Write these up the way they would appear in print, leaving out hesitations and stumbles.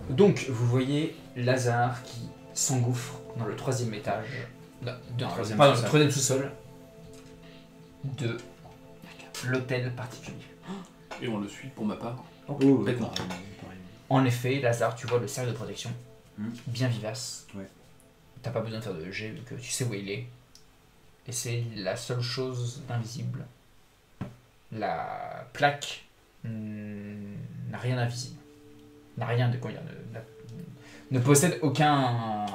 Donc, vous voyez Lazare qui s'engouffre dans le 3e étage, dans le 3e sous-sol de l'hôtel particulier. Et on le suit pour ma part. Complètement. En effet, Lazare, tu vois le cercle de protection, bien vivace. Ouais. T'as pas besoin de faire de jet vu que tu sais où il est. Et c'est la seule chose d'invisible. La plaque n'a rien d'invisible. N'a rien de... Comment dire, ne possède aucun...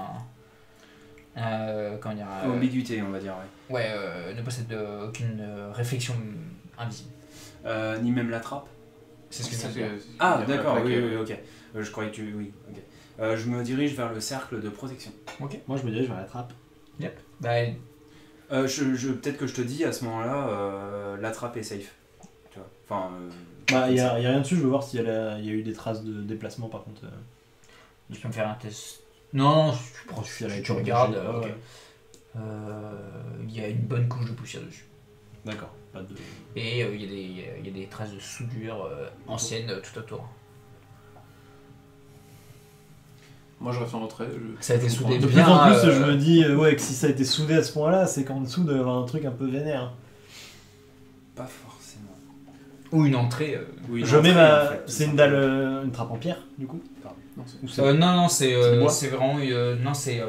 comment dire... Ambiguïté, on va dire, ouais. Ouais, ne possède aucune réflexion invisible. Ni même la trappe. C'est ce que ça fait. Ah, d'accord, oui, ok. Je croyais que tu... Oui, ok. Je me dirige vers le cercle de protection. Ok. Moi, je me dirige vers la trappe. Yep. Bah, peut-être que je te dis, à ce moment-là, la trappe est safe. Tu vois. Enfin... Bah, il y a rien dessus, je veux voir s'il y a eu des traces de déplacement, par contre. tu peux me faire un test. Non, tu regardes. Ok. Il y a une bonne couche de poussière dessus. D'accord, pas de... Et il y a des traces de soudure anciennes tout autour. Moi je reste en retrait. Ça a été soudé De plus bien. en plus, je me dis, ouais, que si ça a été soudé à ce point-là, c'est qu'en dessous, il doit y avoir un truc un peu vénère. Pas forcément. Ou une entrée. Oui, Je mets en ma... fait, C'est une dalle, une trappe en pierre, du coup. Non, Ou c'est non, c'est du bois c'est vraiment. Non, c'est.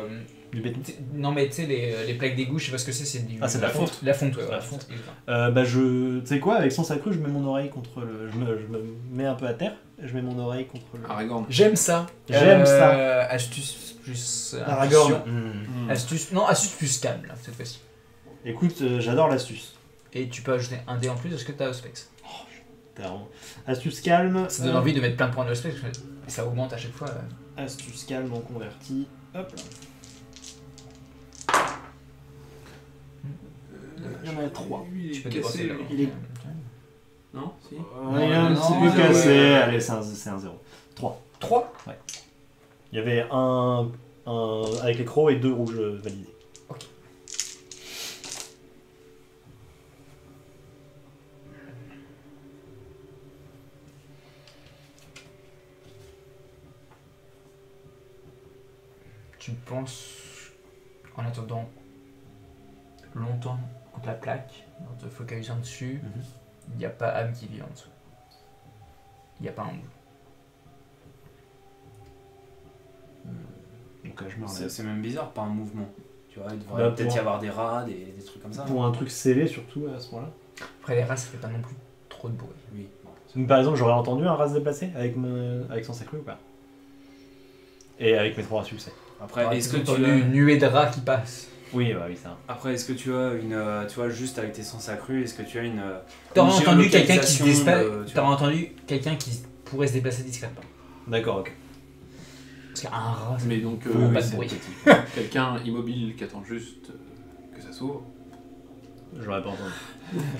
du béton. Non, mais tu sais, les plaques d'égout, je sais pas ce que c'est du. Ah, c'est de la fonte. La fonte, ouais. La voilà. fonte. Exactement. Bah, tu sais quoi, avec sens accru, je mets mon oreille contre le... Je me mets un peu à terre, et je mets mon oreille contre le... Aragorn. J'aime ça. J'aime ça. Astuce plus. Aragorn. intuition. Astuce. Non, astuce plus calme, là, cette fois-ci. Écoute, j'adore l'astuce. Et tu peux ajouter un dé en plus parce que t'as Auspex. Astuce calme. Ça donne envie de mettre plein de points de Auspex, parce que ça augmente à chaque fois. Astuce calme, on convertit. Hop là. Il y en a 3. Tu peux dépenser là. Il est... Non Si Il y a un non, petit peu ouais, cassé. ouais. Allez, c'est un 0. 3. 3. Il y avait un avec les crocs et 2 rouges validés. Tu penses, en attendant longtemps contre la plaque, en te focalisant dessus, il n'y a pas âme qui vit en dessous. Il n'y a pas un bout. Donc je me relève. C'est même bizarre, pas un mouvement. Tu vois, il Bah, devrait peut-être pour- y avoir des rats, des trucs comme ça. Pour un truc scellé surtout à ce moment-là. Après les rats, ça fait pas non plus trop de bruit. Oui. Donc, par exemple, j'aurais entendu un rat se déplacer avec sens accru ou pas? Et avec mes 3 succès. Après, est-ce que tu as as... une nuée de rats qui passe? Oui, bah oui, ça. Après, est-ce que tu as une... tu vois, juste avec tes sens accrus, est-ce que tu as une... T'aurais une entendu quelqu'un qui se géolocalisation déplace. tu T'aurais vois. entendu quelqu'un qui pourrait se déplacer discrètement. D'accord, ok. Parce qu'un rat, ça Mais donc, fait pas de c'est bruit. quelqu'un immobile qui attend juste que ça s'ouvre. J'aurais pas entendu.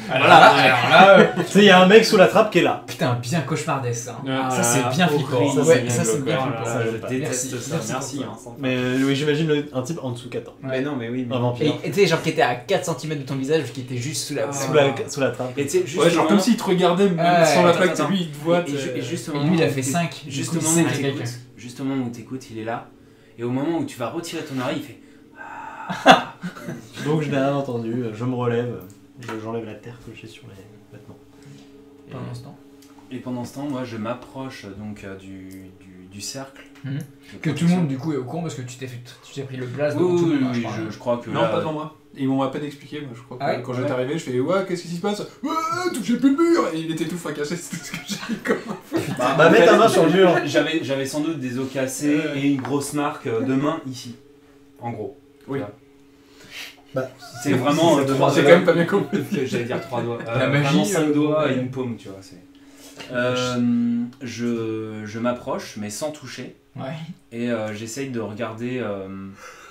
Voilà, alors là, Tu sais, il y a un mec sous la trappe qui est là. putain, bien cauchemardesque ça. Ah, Ça c'est bien flippant. horrible. Ouais, Ça, ça c'est bien glauque. flippant. Ça, je j'aime pas. déteste Merci, ça. merci pour ça. Mais oui, j'imagine un type en dessous 14. Mais non, mais oui. Mais... Un vampire. Et tu sais, genre qui était à 4 cm de ton visage, qui était juste sous la. Sous la trappe. Et tu sais, juste Ouais, genre au comme moment- s'il te regardait même Ouais, sans la attends, plaque, attends. lui il te voit. Et juste au Et moment lui il a où fait t'éc- 5. Juste au moment où t'écoutes, juste au moment où t'écoutes, il est là. Et au moment où tu vas retirer ton oreille, il fait... Donc je n'ai rien entendu, je me relève, j'enlève la terre que j'ai sur les vêtements. Pendant ce temps. Et pendant ce temps, moi, je m'approche donc du cercle. Mhm. de Que tout le protection. monde du coup est au courant parce que tu t'es pris le blast Oui, devant tout le oui, monde. hein, oui, je crois. je crois que Non, là, pas devant moi. Ils m'ont à peine expliqué, moi je crois que Ah ouais quand j'étais arrivé, je fais ouais, qu'est-ce qui se passe? Ouais, touchez plus le mur! Et il était tout fracassé, c'est tout ce que j'ai comme. Bah, mets ta main sur le mur. J'avais sans doute des os cassés et une grosse marque de main ici. En gros. Oui. Voilà. Bah, C'est vraiment c'est 3 C'est quand même pas bien compris. J'allais dire 3 doigts. La magie, Vraiment 5 doigts ouais. et une paume, tu vois. Je m'approche, mais sans toucher. Ouais. Et j'essaye de regarder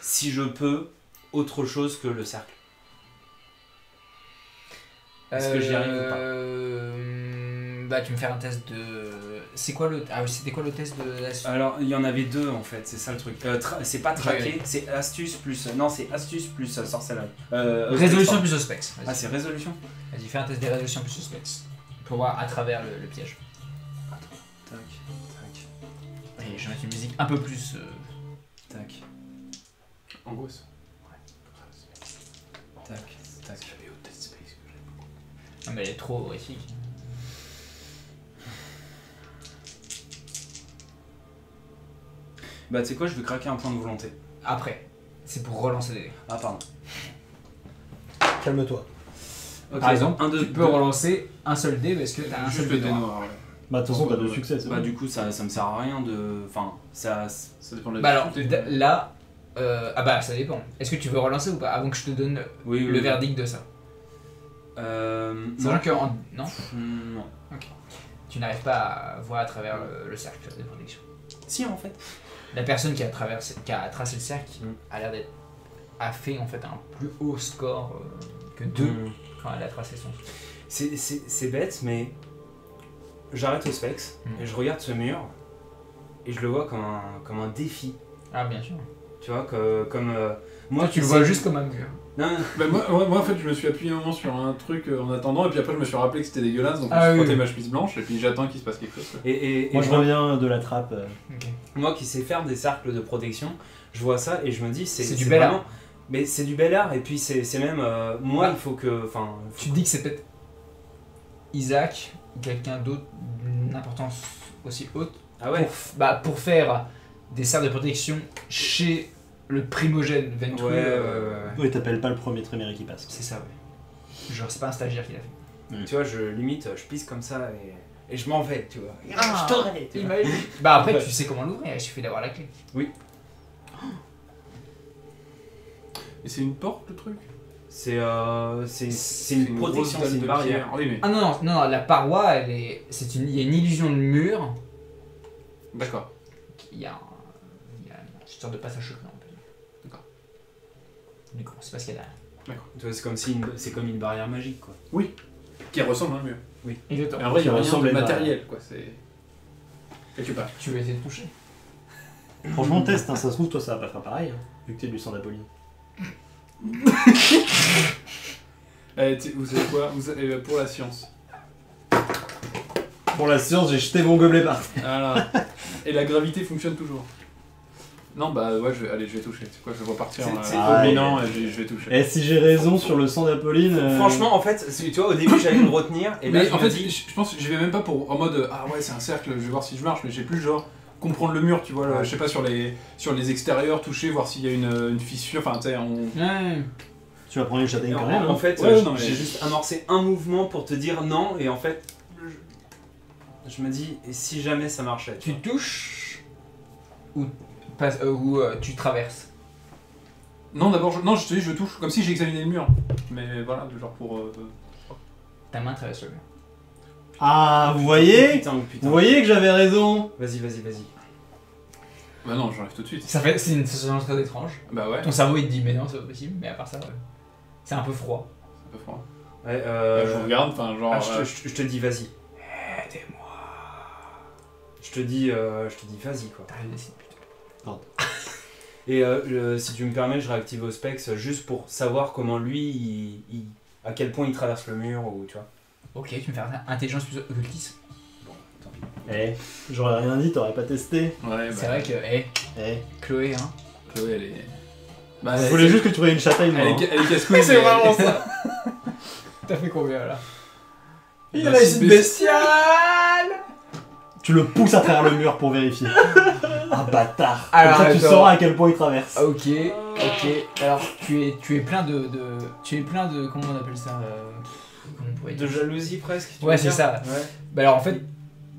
si je peux autre chose que le cercle. Est-ce que j'y arrive ou pas? Bah, tu me fais un test de. C'est quoi le. Ah oui, c'était quoi le test de la. Alors, il y en avait 2 en fait, c'est ça le truc. C'est pas traquer, Ouais. c'est astuce plus. Non, c'est astuce plus sorcellerie. Résolution plus Auspex. Ah, c'est résolution? Vas-y, fais un test des résolutions plus Auspex. Pour voir à travers le piège. Tac, tac. je vais mettre une musique un peu plus. Tac, Angoisse. tac, tac. Non, mais elle est trop horrifique. Bah, tu sais quoi, je vais craquer un point de volonté. Après, c'est pour relancer des dés. Ah, pardon. Calme-toi. Ok, Par exemple, un, deux, tu peux deux. relancer un seul dé parce que t'as un Juste seul le dé dé noir. noir, ouais. Bah, de toute façon, t'as deux Ouais. succès. c'est Bah, bon. du coup, ça me sert à rien de. Enfin, ça. Ça dépend de la Bah alors, difficulté. là. Ah bah ça dépend. Est-ce que tu veux relancer ou pas avant que je te donne Oui, le verdict de ça? Non. Sachant que non, Non. tu n'arrives pas à voir à travers le cercle de protection. Si, en fait. La personne qui a tracé le cercle Mm. a l'air d'être a fait en fait un plus haut score que 2 quand elle a tracé son. C'est bête, mais j'arrête au Specs et je regarde ce mur et je le vois comme un défi. Ah bien sûr. Tu vois, comme. Moi tu qui le vois sais- juste comme un mur. Non, Bah, moi, en fait, je me suis appuyé un moment sur un truc en attendant, et puis après, je me suis rappelé que c'était dégueulasse, donc Ah je me suis oui, frotté oui. ma chemise blanche, et puis j'attends qu'il se passe quelque chose. Quoi. et Moi, je reviens de la trappe. Ok. moi qui sais faire des cercles de protection, je vois ça et je me dis C'est du bel vraiment- art. Mais c'est du bel art et puis c'est même moi Bah, il faut que enfin Tu te dis que c'est peut-être Isaac ou quelqu'un d'autre d'une importance aussi haute ah ouais pour faire des cercles de protection chez le primogène Ventrue. Ouais. Oui, t'appelles pas le premier trémère qui passe. C'est ça, ouais. Genre, c'est pas un stagiaire qui l'a fait. tu vois je limite je pisse comme ça et je m'en vais tu vois Ah, je t'aurais tu vois. Bah après, Ouais. tu sais comment l'ouvrir, il suffit d'avoir la clé. Et c'est une porte, le truc c'est une protection grosse c'est une dalle de barrière pierre. Oui, mais. Ah non, la paroi, il y a une illusion de mur. D'accord. Il y a une sorte de passage secret, on peut dire. D'accord. Du coup, c'est pas ce qu'il y a derrière. tu vois c'est comme une barrière magique quoi Qui ressemble à un mur. Exactement. Mais en vrai, il y a Qui rien ressemble de à une matériel, quoi. C'est. Et tu pars. Tu veux essayer de toucher? Franchement, teste, hein, ça se trouve, toi, ça va pas faire pareil, hein, vu que t'es du sang d'Apolline. Vous savez quoi pour la science. Pour la science, j'ai jeté mon gobelet par terre. Voilà. Et la gravité fonctionne toujours. Non, bah ouais, je vais toucher. C'est quoi, je vais repartir C'est- dominant et je vais toucher. Et si j'ai raison sur le sang d'Apolline. franchement en fait tu vois au début j'allais me retenir et là Mais je en me fait, dis je pense que je vais même pas pour en mode ah ouais, c'est un cercle, je vais voir si je marche, mais j'ai plus genre comprendre le mur, tu vois, Ouais. je sais pas sur les extérieurs, toucher, voir s'il y a une fissure, enfin tu sais, Ouais. Tu vas prendre une châtaigne quand en, même. en hein. fait Ouais, non, mais- j'ai juste amorcé un mouvement pour te dire non et en fait je me dis et si jamais ça marchait tu Tu touches ou tu traverses. Non, d'abord, non, je te dis, je touche, comme si j'examinais le mur. Mais voilà, genre pour. Ta main traverse le mur. Ah, vous vois. voyez Putain, Vous voyez que j'avais raison. Vas-y. Bah non, j'enlève tout de suite. C'est une sensation très étrange. Bah ouais, Ton cerveau il te dit mais non c'est pas possible, mais à part ça ouais. C'est un peu froid. c'est un peu froid. Ouais, Je vous regarde, enfin, genre. je te dis vas-y. Aidez-moi. Je te dis vas-y quoi. T'arrives de dessiner plutôt. Et si tu me permets, je réactive au Specs juste pour savoir comment lui, à quel point il traverse le mur ou tu vois. Ok, tu me fais intelligence plus occultisme. Bon, tant pis. Eh, j'aurais rien dit, t'aurais pas testé. Ouais, bah. C'est vrai que, Eh, Chloé, hein. Chloé, elle est. Bah, je voulais juste que tu voyais une châtaigne, moi. Elle est casse-couille. C'est mais- vraiment ça. T'as fait combien là? Il a réussi bestiale. Tu le pousses à travers le mur pour vérifier. Ah bâtard. Alors, Comme ça, tu attends. sauras à quel point il traverse. Ok. Alors tu es plein de comment on appelle ça comment on pourrait De dire jalousie presque. tu Ouais, veux c'est dire ça. Ouais. Bah alors en fait,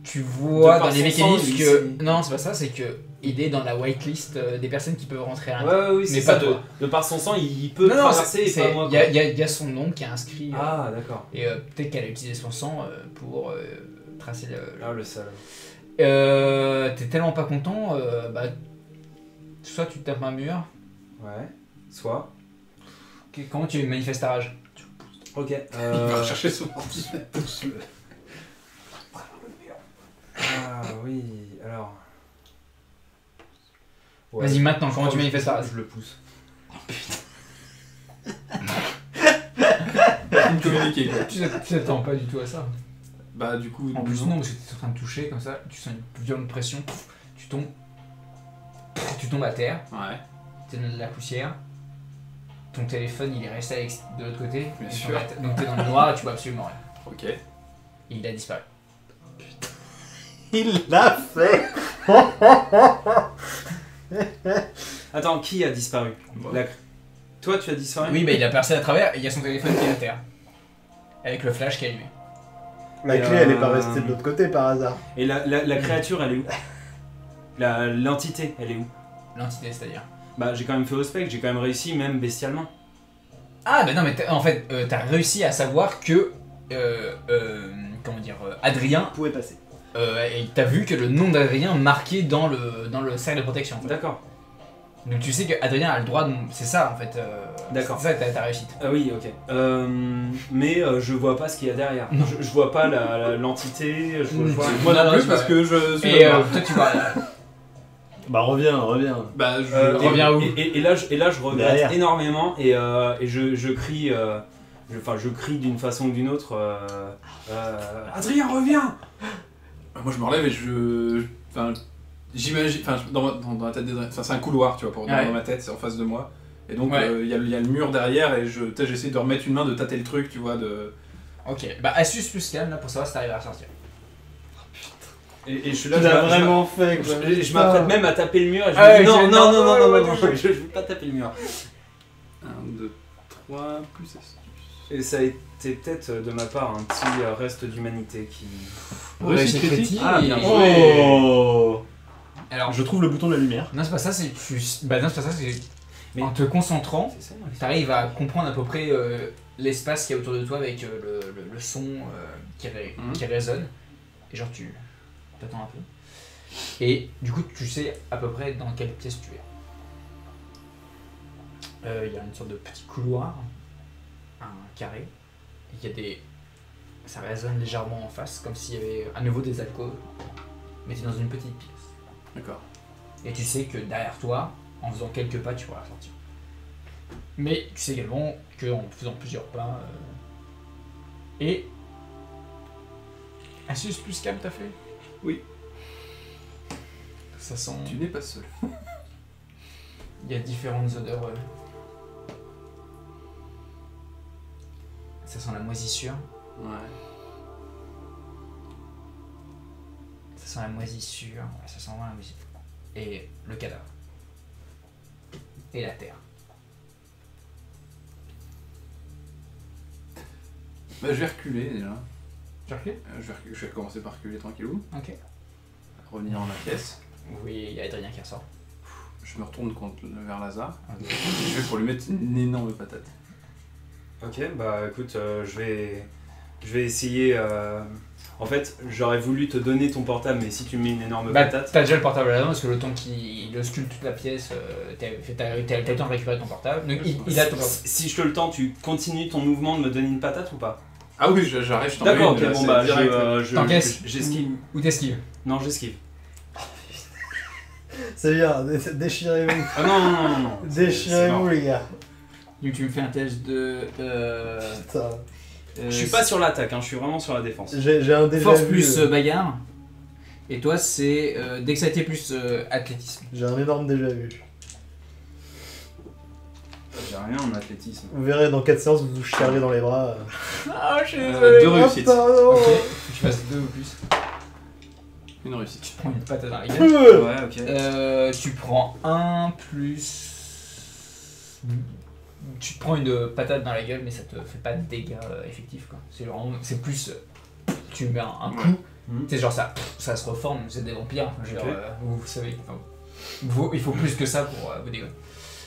tu vois De par dans les son sang, mécanismes lui, que c'est- non, c'est pas ça, c'est que il est dans la whitelist des personnes qui peuvent rentrer à Ouais, l'intérieur. oui, c'est Mais ça. pas toi. De par son sang, il peut Non, traverser et c'est pas moi. il quoi. y a son nom qui est inscrit Ah, d'accord. et peut-être qu'elle a utilisé son sang pour tracer le. Ah, le salaud. T'es tellement pas content, bah soit tu te tapes un mur. Ouais. Soit. Comment tu manifestes ta rage? Ok. Il va rechercher son ordi. Ah oui, alors. Ouais. Vas-y maintenant, Je comment crois tu que manifestes ta rage? Je le pousse. Une communiquer, quoi. Tu t'attends pas du tout à ça. Bah, du coup. En plus non, parce que t'es en train de toucher comme ça, tu sens une violente pression, pouf, tu tombes, tu tombes à terre, Ouais. t'es dans de la poussière, ton téléphone il est resté de l'autre côté, Bien et sûr. donc t'es dans le noir et tu vois absolument rien. Ok. Et il a disparu. Il l'a fait. Attends, qui a disparu? Moi. Toi, tu as disparu? Oui, bah il a percé à travers et il y a son téléphone qui est à terre. Avec le flash qui est allumé. La Et, clé, elle est pas restée de l'autre côté par hasard. Et la créature, elle est où? L'entité, elle est où? L'entité, c'est-à-dire. Bah, j'ai quand même fait au spec, j'ai quand même réussi, même bestialement. Ah, bah non, mais en fait, t'as réussi à savoir que. Comment dire. Adrien. Vous pouvez passer. Et t'as vu que le nom d'Adrien marqué dans le cercle de protection. D'accord. Donc tu sais qu'Adrien a le droit de. C'est ça en fait. D'accord. C'est ça ta réussite. Ah oui, ok. Mais je vois pas ce qu'il y a derrière. Non. Je vois pas l'entité, je vois... Moi Non, non non, plus je parce vois- que je suis Et là-bas. toi tu vois. Bah reviens. Bah je... reviens où et là, je regrette Derrière. énormément et je crie... je crie d'une façon ou d'une autre... Adrien, reviens! Moi je me relève et je... Enfin, j'imagine... Enfin, dans la tête des... Enfin, c'est un couloir, tu vois, Ouais. dans ma tête, c'est en face de moi. Et donc, Ouais. il y a le mur derrière et j'essaie de remettre une main, de tâter le truc, tu vois, de... Ok. Bah astuce plus calme là pour savoir si t'arrives à sortir. Et je suis là, Tu l'as vraiment fait, quoi. je m'apprête même à taper le mur et je Ah me dis ouais, non, tu- je veux pas taper le mur. 1, 2, 3, plus astuce. Et ça a été peut-être de ma part un petit reste d'humanité qui... Réussite c'est critique. Ah, bien joué. Oh. Alors. Je trouve le bouton de la lumière. Non c'est pas ça, c'est bah non c'est pas ça, c'est Mais- en te concentrant, C'est ça, t'arrives à comprendre à peu près l'espace qu'il y a autour de toi avec le son qui résonne. Et genre tu t'attends un peu. Et du coup tu sais à peu près dans quelle pièce tu es. Il y a une sorte de petit couloir, un carré. Il y a des... Ça résonne légèrement en face, comme s'il y avait à nouveau des alcôves. Mais t'es dans une petite pièce. D'accord. Et tu sais que derrière toi, en faisant quelques pas, tu pourras sortir. Mais tu sais également qu'en faisant plusieurs pas... Et... Astuce plus calme t'as fait? Oui. Ça sent... Tu n'es pas seul. Il y a différentes odeurs. Ça sent la moisissure. Ouais. Ça sent la moisissure. Ouais, ça sent vraiment la moisissure. Et le cadavre. Et la terre. Bah je vais reculer déjà. Tu recules? Je vais commencer par reculer tranquillou. Ok. Revenir dans la pièce. Oui, il y a Adrien qui ressort. Je me retourne vers Lazare. Ok. Je vais pour lui mettre une énorme patate. Ok, bah écoute, je vais essayer... En fait, j'aurais voulu te donner ton portable, mais si tu me mets une énorme Bah, patate... t'as déjà le portable à la main parce que le temps qu'il ausculte toute la pièce, t'as le temps de récupérer ton portable. Donc il a ton portable. Si je te le tends, tu continues ton mouvement de me donner une patate ou pas? Ah oui, j'arrête, je t'en D'accord, mets ok, une, là, bon c'est bah direct. T'encaisses. j'esquive. Ou t'esquives. Non, j'esquive. C'est bien, déchirez-vous. Ah non, non, non, non, non. Déchirez-vous, les gars. Donc tu me fais un test de... Putain. Je suis pas sur l'attaque, hein, je suis vraiment sur la défense. J'ai un déjà Force vu. plus bagarre. Et toi c'est dextérité plus athlétisme. J'ai un énorme déjà vu. J'ai rien en athlétisme. Vous verrez dans 4 séances, vous vous chialez dans les bras. Ah je suis Deux réussites. pardon. Ok, tu fasses 2 ou plus. Une réussite. Tu te prends une patate dans la gueule. Ouais, ok. Tu prends 1 plus... Tu te prends une patate dans la gueule mais ça te fait pas de dégâts effectifs quoi. C'est vraiment... C'est plus... tu mets un coup, Mhm. c'est genre ça se reforme, vous êtes des vampires, genre, Ok. vous savez, il faut plus que ça pour vous dégoûter.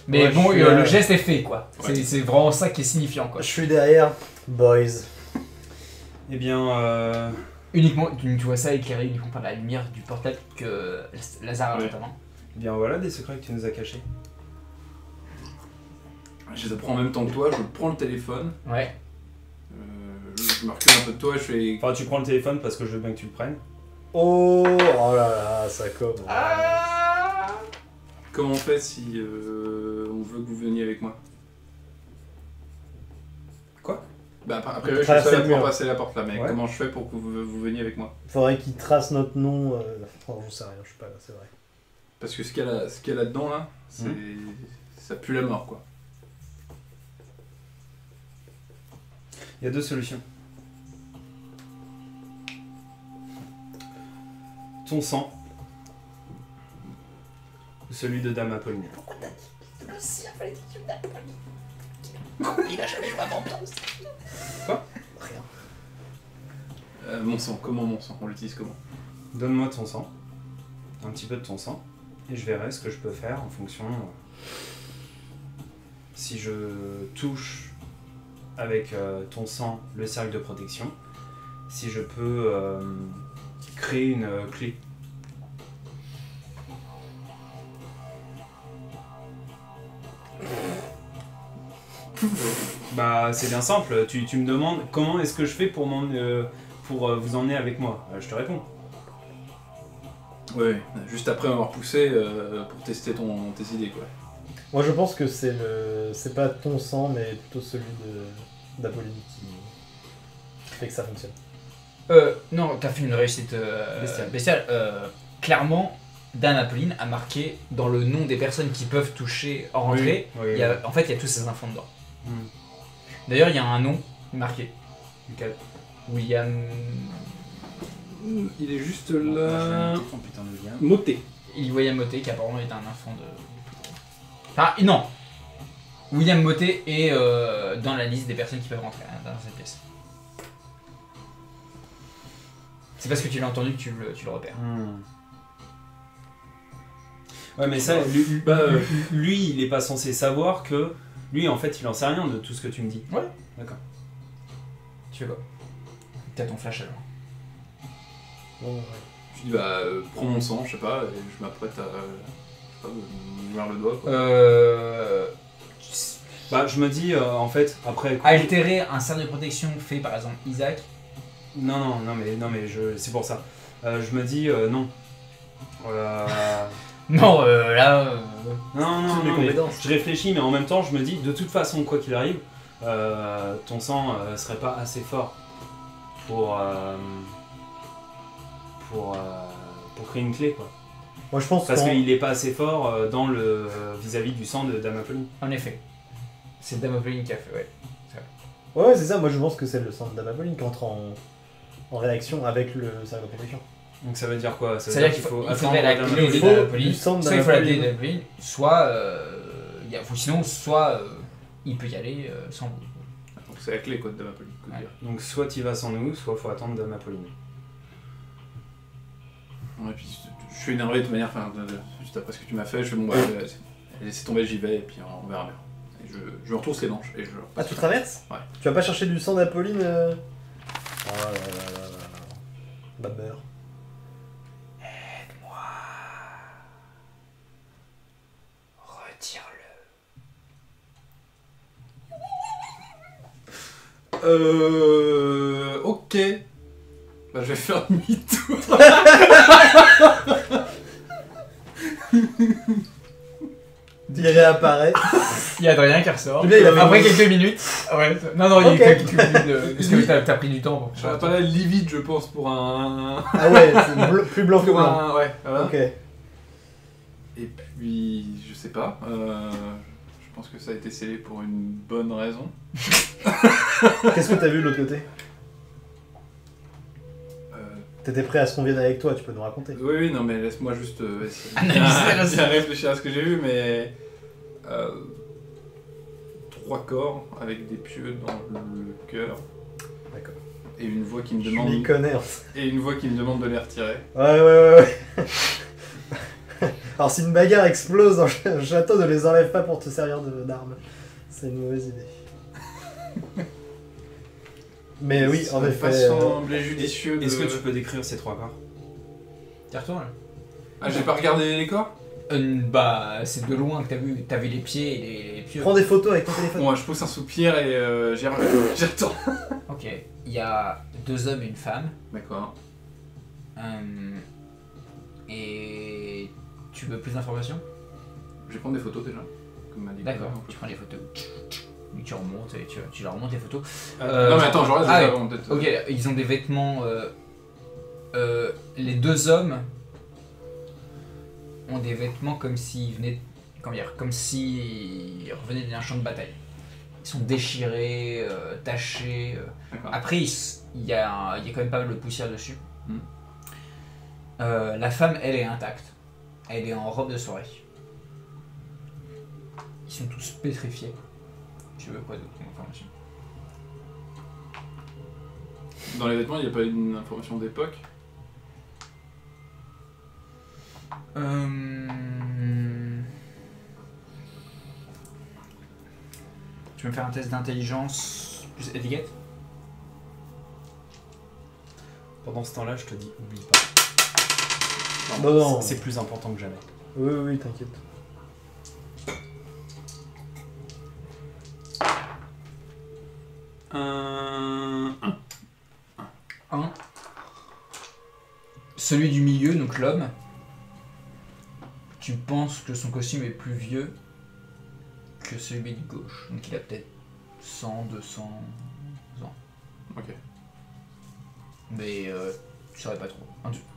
Mais Ouais, bon, je suis, le geste est fait quoi, Ouais. c'est vraiment ça qui est signifiant quoi. Je suis derrière. Boys. Eh bien, Uniquement, tu vois ça éclairé uniquement par la lumière du portail que Lazare a Ouais. notamment. eh bien voilà des secrets que tu nous as cachés. Je les apprends en même temps que toi, je prends le téléphone, Ouais. je me recule un peu de toi, je fais... Enfin, tu prends le téléphone parce que je veux bien que tu le prennes. Oh là là, ça commence. Comment on fait si on veut que vous veniez avec moi? Quoi? Bah après je suis Traverser seul le mur. pour passer la porte là, mais Ouais. comment je fais pour que vous veniez avec moi? Faudrait qu'il trace notre nom. Oh, j'en sais rien, je sais pas, c'est vrai. Parce que ce qu'il y a là-dedans, là, c'est... ça pue la mort, quoi. Il y a deux solutions. Ton sang ou celui de Dame Apollinaire. Pourquoi t'as dit le sien, fallait dire celui d'Apolline. Il a jamais joué à Vengeance. Quoi? Rien. Mon sang, comment mon sang? On l'utilise comment? Donne-moi ton sang, un petit peu de ton sang, et je verrai ce que je peux faire en fonction. Si je touche avec ton sang le cercle de protection, si je peux créer une clé. Bah c'est bien simple, tu me demandes comment est-ce que je fais pour, vous emmener avec moi. Je te réponds. Ouais, juste après m'avoir poussé pour tester tes idées, quoi. Moi je pense que c'est pas ton sang, mais plutôt celui d'Apolline qui fait que ça fonctionne. Non, t'as fait une réussite bestiale. Clairement, Dame Apolline a marqué dans le nom des personnes qui peuvent toucher en rentrée. Oui, Il y a, en fait, il y a tous ces infos dedans. Hmm. D'ailleurs, il y a un nom marqué. Lequel? William. Il est juste Oh, là... putain de lien. Moté. William Motet, qui apparemment est un enfant de. Enfin, non. William Motet est dans la liste des personnes qui peuvent rentrer dans cette pièce. C'est parce que tu l'as entendu que tu le repères. Ouais, mais ça, lui, il est pas censé savoir que. Lui, en fait, il en sait rien de tout ce que tu me dis. Ouais. D'accord. Tu fais quoi? T'as ton flash alors. Bon, ouais. Je dis, bah, prends mon sang, je sais pas, et je m'apprête à... je sais pas, me voir le doigt, quoi. Bah, je me dis, en fait, après. Altérer un cercle de protection fait par exemple Isaac. Non, mais c'est pour ça. Je me dis, non. Non, là. Non, mes mais compétences. je réfléchis, mais en même temps, je me dis, de toute façon, quoi qu'il arrive, ton sang serait pas assez fort pour créer une clé, quoi. Moi je pense Parce qu'il est pas assez fort dans le vis-à-vis du sang de Dame Apolline. En effet. C'est Dame Apolline qui a fait, ouais. Ouais, c'est ça, moi je pense que c'est le sang de Dame Apolline qui entre en réaction avec le cercle de protection. Donc ça veut dire quoi? Ça veut C'est-à-dire dire qu'il attendre faudrait la Dame clé Apolline. de Dame Apolline. du sang de Soit Dame il faut la clé Apolline. de Dame Apolline, soit. Sinon, soit il peut y aller sans vous. Donc c'est la clé, quoi, de Dame Apolline. que Ouais. dire. Donc soit tu vas sans nous, soit faut attendre Dame Apolline. Ouais, puis je suis énervé de toute manière, enfin, juste après ce que tu m'as fait, je fais bon, bah, laissez tomber, j'y vais, et puis on verra bien. Et je me retrousse les manches, et je... Ah, tu traverses? Ouais. Tu vas pas chercher du sang d'Apolline Oh là là là là là. Bah meurs. Retire-le. Ok. Bah, je vais faire demi-tour. Il réapparaît. Il y a Adrien qui ressort. Le gars, il avait Après mangé. quelques minutes. Ouais. Non, il y a eu Ok. quelques minutes de... Parce que t'as pris du temps pour Je vais pas livide, je pense, pour un... Ah ouais, c'est plus blanc que pour blanc. un... Ouais, voilà. Ok. Et puis, je sais pas, je pense que ça a été scellé pour une bonne raison. Qu'est-ce que t'as vu de l'autre côté? Euh, T'étais prêt à ce qu'on vienne avec toi, tu peux nous raconter. oui, non, mais laisse-moi juste Analyser bien réfléchir à ce que j'ai vu, mais... 3 corps avec des pieux dans le cœur. D'accord. Et une voix qui me Je demande... m'y connais en fait. Et une voix qui me demande de les retirer. Ouais. Alors si une bagarre explose dans le château, ne les enlève pas pour te servir d'arme. C'est une mauvaise idée. Mais oui, en Ça effet. m'a pas semblé judicieux de... Est-ce que tu peux décrire ces 3 corps? T'y retournes là? Ah, j'ai pas regardé les corps? Bah, c'est de loin que t'as vu les pieds et les pieds. Prends des photos avec ton téléphone. Bon, je pousse un soupir et j'attends. Ok. Il y a 2 hommes et une femme. D'accord. Et tu veux plus d'informations? Je vais prendre des photos déjà. Comme m'a dit D'accord. Connor, un peu. Tu prends les photos. Et tu remontes et tu leur remontes les photos. Non mais attends, je regarde ah déjà ouais. avant peut-être. Ok, ils ont des vêtements. Les 2 hommes ont des vêtements comme s'ils venaient, comme s'ils revenaient d'un champ de bataille. Ils sont déchirés, tachés. D'accord. Après, il y a quand même pas mal de poussière dessus. Mm. La femme, elle est intacte. Elle est en robe de soirée. Ils sont tous pétrifiés. Tu veux quoi d'autre comme information? Dans les vêtements, il n'y a pas une information d'époque. Tu veux me faire un test d'intelligence plus étiquette? Pendant ce temps-là, je te dis, oublie pas. Non. C'est plus important que jamais. Oui, t'inquiète. Un. Celui du milieu, donc l'homme, tu penses que son costume est plus vieux que celui de gauche. Donc il a peut-être 100, 200 ans. Ok. Mais tu saurais pas trop.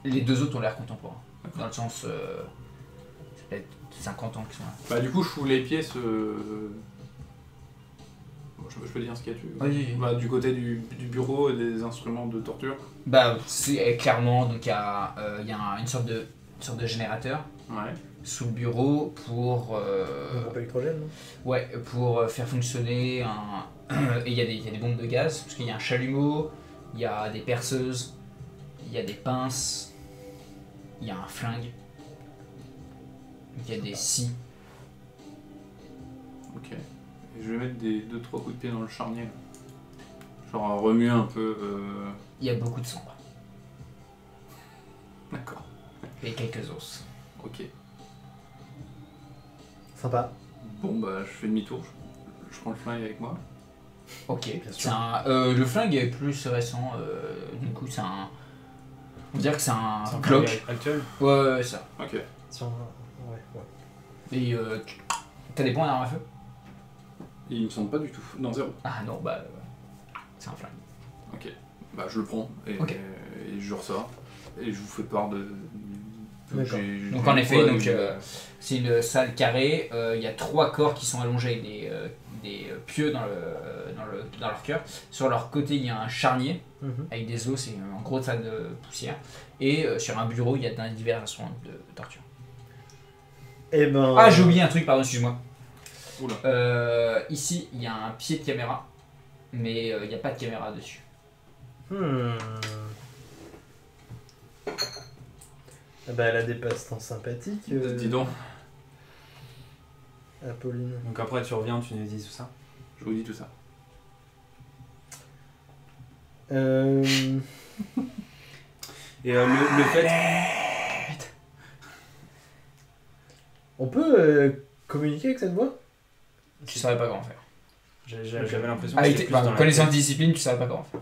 Les deux autres ont l'air contemporains. Dans le sens, c'est peut-être 50 ans qu'ils sont là. Bah du coup, je fous les pièces... Bon, je peux dire ce qu'il y a Oui. Bah, du côté du bureau et des instruments de torture. Bah, c'est clairement, donc il y a une sorte de générateur Ouais. sous le bureau pour Un groupe électrogène, non? ouais, pour faire fonctionner un et il y a des bombes de gaz parce qu'il y a un chalumeau, il y a des perceuses, il y a des pinces, il y a un flingue, il y a des scies. Ok. Et je vais mettre des 2-3 coups de pied dans le charnier. Là. Genre remuer un peu... Il y a beaucoup de sang D'accord. et quelques os. Ok. Sympa. Bon bah je fais demi-tour. Je prends le flingue avec moi. Ok. Bien C'est sûr. le flingue est plus récent. Du coup, c'est un. On dirait que c'est un C'est un Glock. flingue actuel. Ouais, ça. Ok. Si on... Ouais. Et t'as des points d'arme à feu? Il me semble pas du tout. Non, 0. Ah non, bah. C'est un flingue. Ok. Bah je le prends et, Ok. et je ressors. Et je vous fais part de... D'accord. Donc en effet, c'est une salle carrée. Il y a 3 corps qui sont allongés avec des pieux dans leur cœur. Sur leur côté, il y a un charnier Mhm. avec des os, c'est en gros salle de poussière. Et sur un bureau, il y a divers instruments de torture. Eh ben... Ah, j'ai oublié un truc, pardon, excuse-moi. Oula. Ici, il y a un pied de caméra, mais il n'y a pas de caméra dessus. Eh ben, elle a des passe-temps sympathiques, Dis donc, Apolline. Donc après, tu reviens, tu nous dis tout ça. je vous dis tout ça. Et le fait. On peut communiquer avec cette voix? Tu savais pas comment faire. J'avais l'impression Ah, que c'était plus dans la connaissance tête. discipline, tu savais pas comment faire.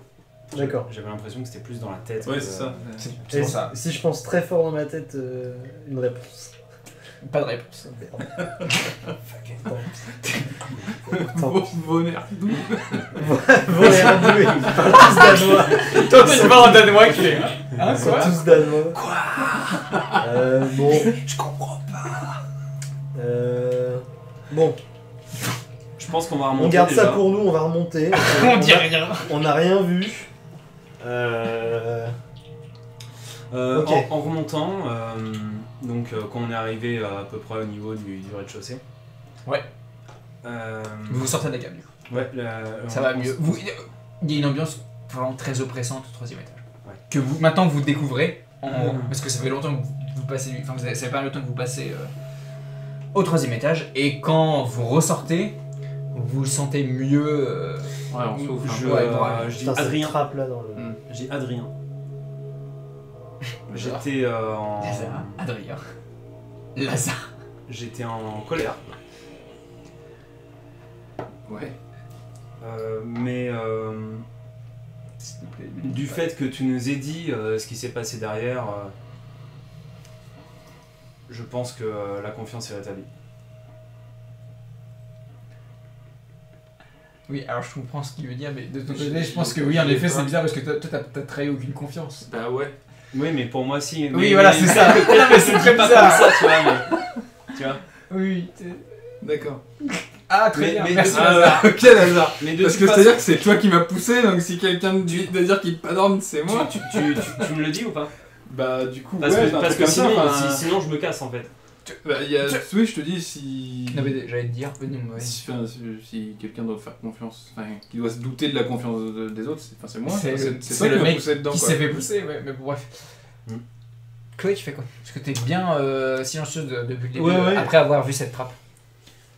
D'accord. J'avais l'impression que c'était plus dans la tête. Ouais, que- c'est ça. C'est Et pour ça. si je pense très fort dans ma tête, une réponse. Pas de réponse. Merde. Tant Vos nerfs. Voler un doué. Tous danois. Toi, c'est pas un danois qui est. Hein, Ils sont tous danois. Bon. Je comprends pas. Bon, Je pense qu'on va remonter. on garde déjà. ça pour nous, on va remonter. On dit rien. On n'a rien vu. Ok. En remontant, donc quand on est arrivé à peu près au niveau du rez-de-chaussée. Ouais. Euh, Vous sortez de la cave, du coup. ouais, Ça va mieux. Il y a une ambiance vraiment très oppressante au 3e étage. Ouais. Que vous, maintenant vous découvrez, Mhm. parce que ça fait longtemps que vous passez, enfin ça fait pas longtemps que vous passez au 3e étage, et quand vous ressortez, vous vous sentez mieux. Ouais, on souffle. je, Ouais, ouais. je dis Putain, cette Adrien. trappe là dans le. Je dis Adrien. J'étais en. Lazare, Adrien. Lazare. J'étais en colère. Ouais. Mais du fait que tu nous aies dit ce qui s'est passé derrière, je pense que la confiance est rétablie. Oui, alors je comprends ce qu'il veut dire, mais de ton côté, je pense que oui, en effet, c'est bizarre parce que toi, t'as trahi aucune confiance. Bah ouais. Oui, mais pour moi, si. Oui, voilà, c'est ça. Non, mais c'est très pas bizarre. comme ça, tu vois. Mais... Tu vois. Oui. D'accord. Ah, très bien. Merci, Ah, Lazare. quel hasard. Mais de Parce toute que façon, c'est-à-dire que c'est toi qui m'as poussé, donc si quelqu'un me dit de dire qu'il pardonne, c'est moi. tu me le dis ou pas? Bah du coup, Parce ouais, que, un parce truc que comme ça, sinon, enfin, sinon, je me casse en fait. bah, il y a... Oui, je te dis, si... Non, mais j'allais te dire. Non, mais Si quelqu'un doit faire confiance, enfin, qui doit se douter de la confiance des autres, c'est moi. C'est Enfin, le- c'est c'est toi le qui m'as mec poussé dedans. qui quoi. s'est fait pousser, ouais, mais bref. Hmm. Chloé, tu fais quoi? Parce que t'es bien silencieuse depuis le début, Ouais, ouais. après avoir vu cette trappe.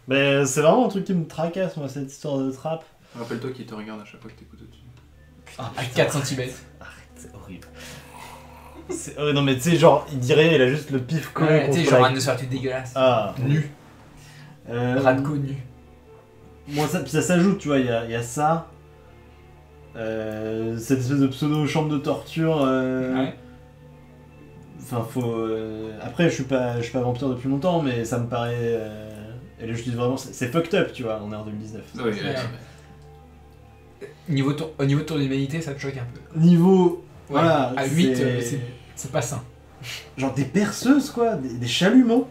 Mais c'est vraiment un truc qui me tracasse, moi, cette histoire de trappe. Rappelle-toi qu'il te regarde à chaque fois que t'écoutes au-dessus. Ah, À 4 cm. c'est horrible. Non, mais tu sais, genre, il dirait, il a juste le pif collé Ouais, tu sais, contre genre la- un Nosferatu dégueulasse. Ah. Nu. Radko nu. Moi, ça, puis ça s'ajoute, tu vois, il y a ça. Cette espèce de pseudo chambre de torture. Ouais. Enfin, faut. Après, je suis pas vampire depuis longtemps, mais ça me paraît. Et là, je dis vraiment, c'est fucked up, tu vois, on est en 2019. Oui, Ouais. Au niveau de ton humanité, ça te choque un peu. Niveau. Ouais, Voilà. à 8, c'est pas sain. Genre des perceuses, quoi, des chalumeaux.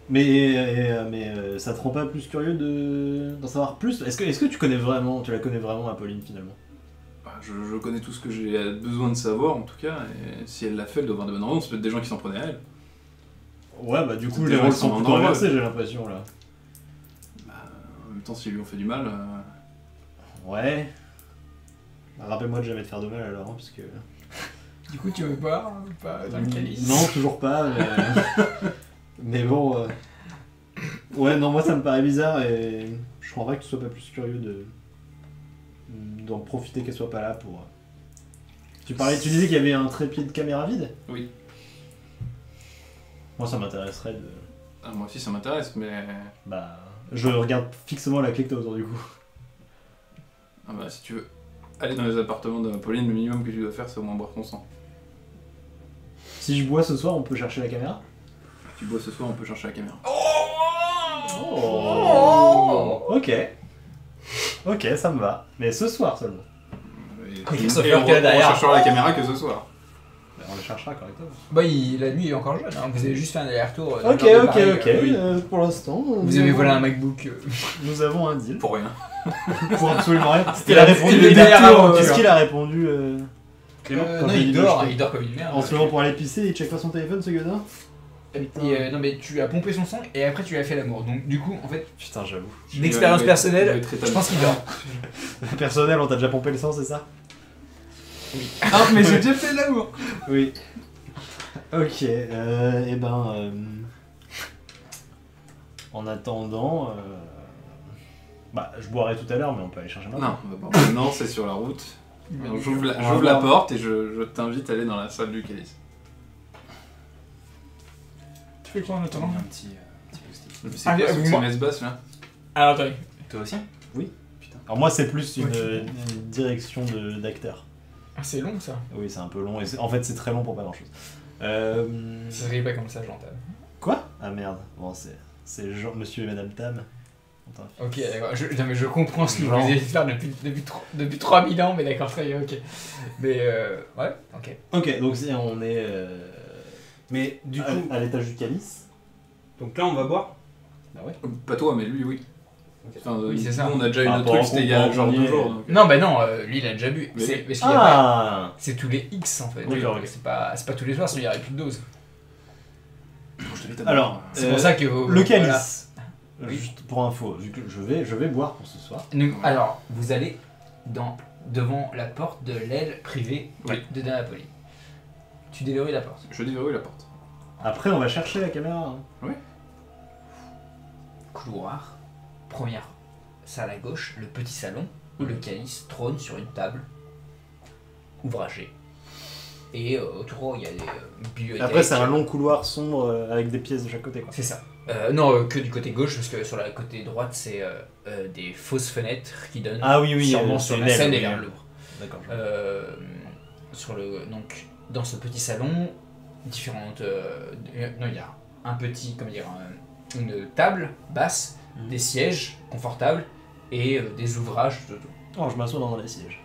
Mais ça te rend pas plus curieux d'en savoir plus? Est-ce que tu connais vraiment, tu la connais vraiment, Apolline, finalement? Bah, je connais tout ce que j'ai besoin de savoir en tout cas, et si elle l'a fait, elle doit avoir de bonnes raisons, c'est peut-être des gens qui s'en prenaient à elle. Ouais, bah du coup, C'est les des rôles gens qui sont sont plutôt en inversés, j'ai l'impression, là. Bah, en même temps, s'ils lui ont fait du mal, Ouais. Bah, rappelle-moi de jamais te faire de mal alors, hein, parce que... Du coup, tu veux boire pas dans le calice? Non, toujours pas, mais... mais bon... Ouais, non, moi ça me paraît bizarre et je crois que tu sois pas plus curieux d'en profiter qu'elle soit pas là pour... Tu disais qu'il y avait un trépied de caméra vide? oui. Moi ça m'intéresserait de... Ah, moi aussi ça m'intéresse, mais... Bah... Je regarde fixement la clé que t'as autour du cou. Ah bah, si tu veux aller dans les appartements de Pauline, le minimum que tu dois faire, c'est au moins boire ton sang. Si je bois ce soir, on peut chercher la caméra? Si tu bois ce soir, on peut chercher la caméra. Oh. Ok. Ok, ça me va. Mais ce soir seulement. Et on cherchera la caméra que ce soir. Bah, on le cherchera correctement. Bah, la nuit est encore jeune, hein. Vous avez juste fait un aller-retour. Ok, dans le ok, Paris, ok. oui. Pour l'instant... Vous avez volé un MacBook. Nous avons un deal. Pour rien. Pour absolument rien. Il a répondu Est-ce les dernières aventures. Est-ce qu'il a répondu Clément, quand Non, j'ai il dit de dort, jeter. il dort comme une merde. En ce moment pour aller pisser, il check pas son téléphone ce gars-là? Non, mais tu as pompé son sang et après tu lui as fait l'amour. Donc, du coup, en fait, Putain, j'avoue. d'expérience personnelle, je pense qu'il dort. Personnel, on t'a déjà pompé le sang, c'est ça? Ah, mais j'ai déjà fait l'amour. Oui. Ok, et ben... En attendant... Bah, je boirai tout à l'heure, mais on peut aller chercher maintenant. Non, on va pas. Maintenant, c'est sur la route. Alors, J'ouvre la porte et je t'invite à aller dans la salle du calice. Tu fais quoi en attendant? un petit post-it. C'est Ah, quoi ce petit moi- messe-basse là? Alors, attendez. Toi aussi? Alors moi, c'est plus une, Ok. une direction d'acteur. Ah, c'est long ça. Oui, c'est un peu long, et en fait, c'est très long pour pas grand-chose. Ça se pas comme ça, je l'entends. Quoi? Ah merde, bon, c'est genre Monsieur et Madame Tam. Attends. Ok, d'accord. Non, mais je comprends ce que vous Genre. essayez de faire depuis 3000 ans, mais d'accord, très bien, ok. Mais ouais, ok. Ok, donc on est Mais du coup, à l'étage du calice. donc là on va boire. Bah ouais. Pas toi, mais lui, oui. Enfin, Oui, c'est ça. nous, on a déjà eu Par notre rapport truc, au c'était il y a groupe genre 2 premier. jours. Donc... Non, bah non, lui il a déjà bu. Mais C'est oui. parce qu'il y a pas. Ah C'est tous les X en fait. D'accord, ok. C'est pas tous les soirs, sinon il n'y aurait plus de dose. Je t'invite à Alors, boire. C'est pour ça que. le calice. Oui. Juste pour info, vu que je vais boire pour ce soir. Donc, alors, vous allez devant la porte de l'aile privée Oui. de Napoli. Tu déverrouilles la porte. Je déverrouille la porte. Après, on va chercher la caméra. hein. Couloir, première salle à gauche, le petit salon où le calice trône sur une table ouvragée. Et autour il y a des bibliothèques. Après, c'est un long couloir sombre avec des pièces de chaque côté. Quoi. C'est ça. Non, que du côté gauche, parce que sur la côté droite, c'est des fausses fenêtres qui donnent Ah oui, oui, sûrement c'est sur une la aile, scène oui, et vers oui. le Louvre. D'accord. Donc, dans ce petit salon, différentes. Non, il y a un petit, comment dire, une table basse, des sièges confortables et des ouvrages de tout. Oh, je m'assois dans les sièges.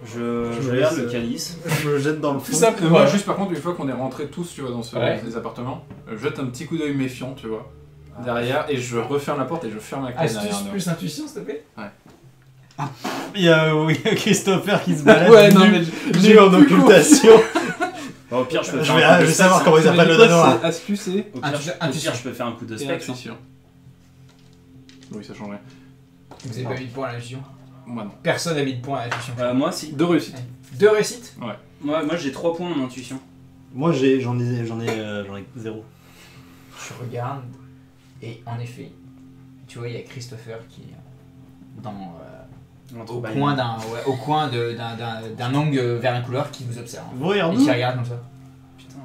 Je regarde le calice. Je me jette dans le fond. Plus simple, moi, juste par contre, une fois qu'on est rentrés tous, tu vois, dans ces appartements, je jette un petit coup d'œil méfiant, tu vois, derrière, et je referme la porte et je ferme la clé derrière Astuce nous. plus intuition, s'il te plaît. Il y a Christopher qui se balade Ouais, non, mais nu en occultation. Bon, au pire, je peux Je faire vais un coup de je vais savoir spectre. comment ils appellent le danois. Astuce et Au pire, je peux faire un coup de spectre. intuition. Oui, ça changerait. Vous avez pas mis de points à l'intuition. Moi non. Personne n'a mis de points à l'intuition. Moi, si. 2 réussites. 2 réussites. Moi j'ai 3 points en intuition. Moi j'en ai 0. Je regarde, et en effet, tu vois, il y a Christopher qui est dans, au coin d'un angle vers un couloir qui vous observe. Vous Et regardez qui regarde comme ça. Putain.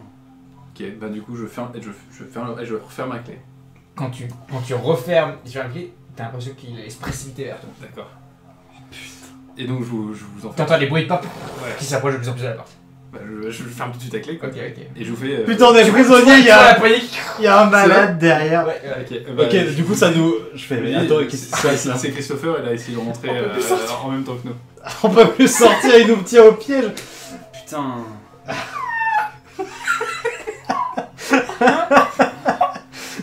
Ok, bah du coup, je ferme et je referme ma clé. Quand tu refermes sur la clé, t'as l'impression qu'il allait se précipiter vers toi. D'accord. Et donc, je vous en fais. T'entends les bruits de pas Ouais. qui s'approchent de plus en plus à la porte. Bah, je ferme tout de suite la clé, quoi. Ok. Et je vous fais. Putain, on est prisonnier, il y la a, panique. il y a un malade derrière. Ouais, ouais. Ok, bah, Ok, du coup ça nous... Je fais, mais attends, qu'est-ce qui se passe là? c'est Christopher, il a essayé de rentrer On peut plus sortir. en même temps que nous. On peut plus sortir, il nous tient au piège. Putain.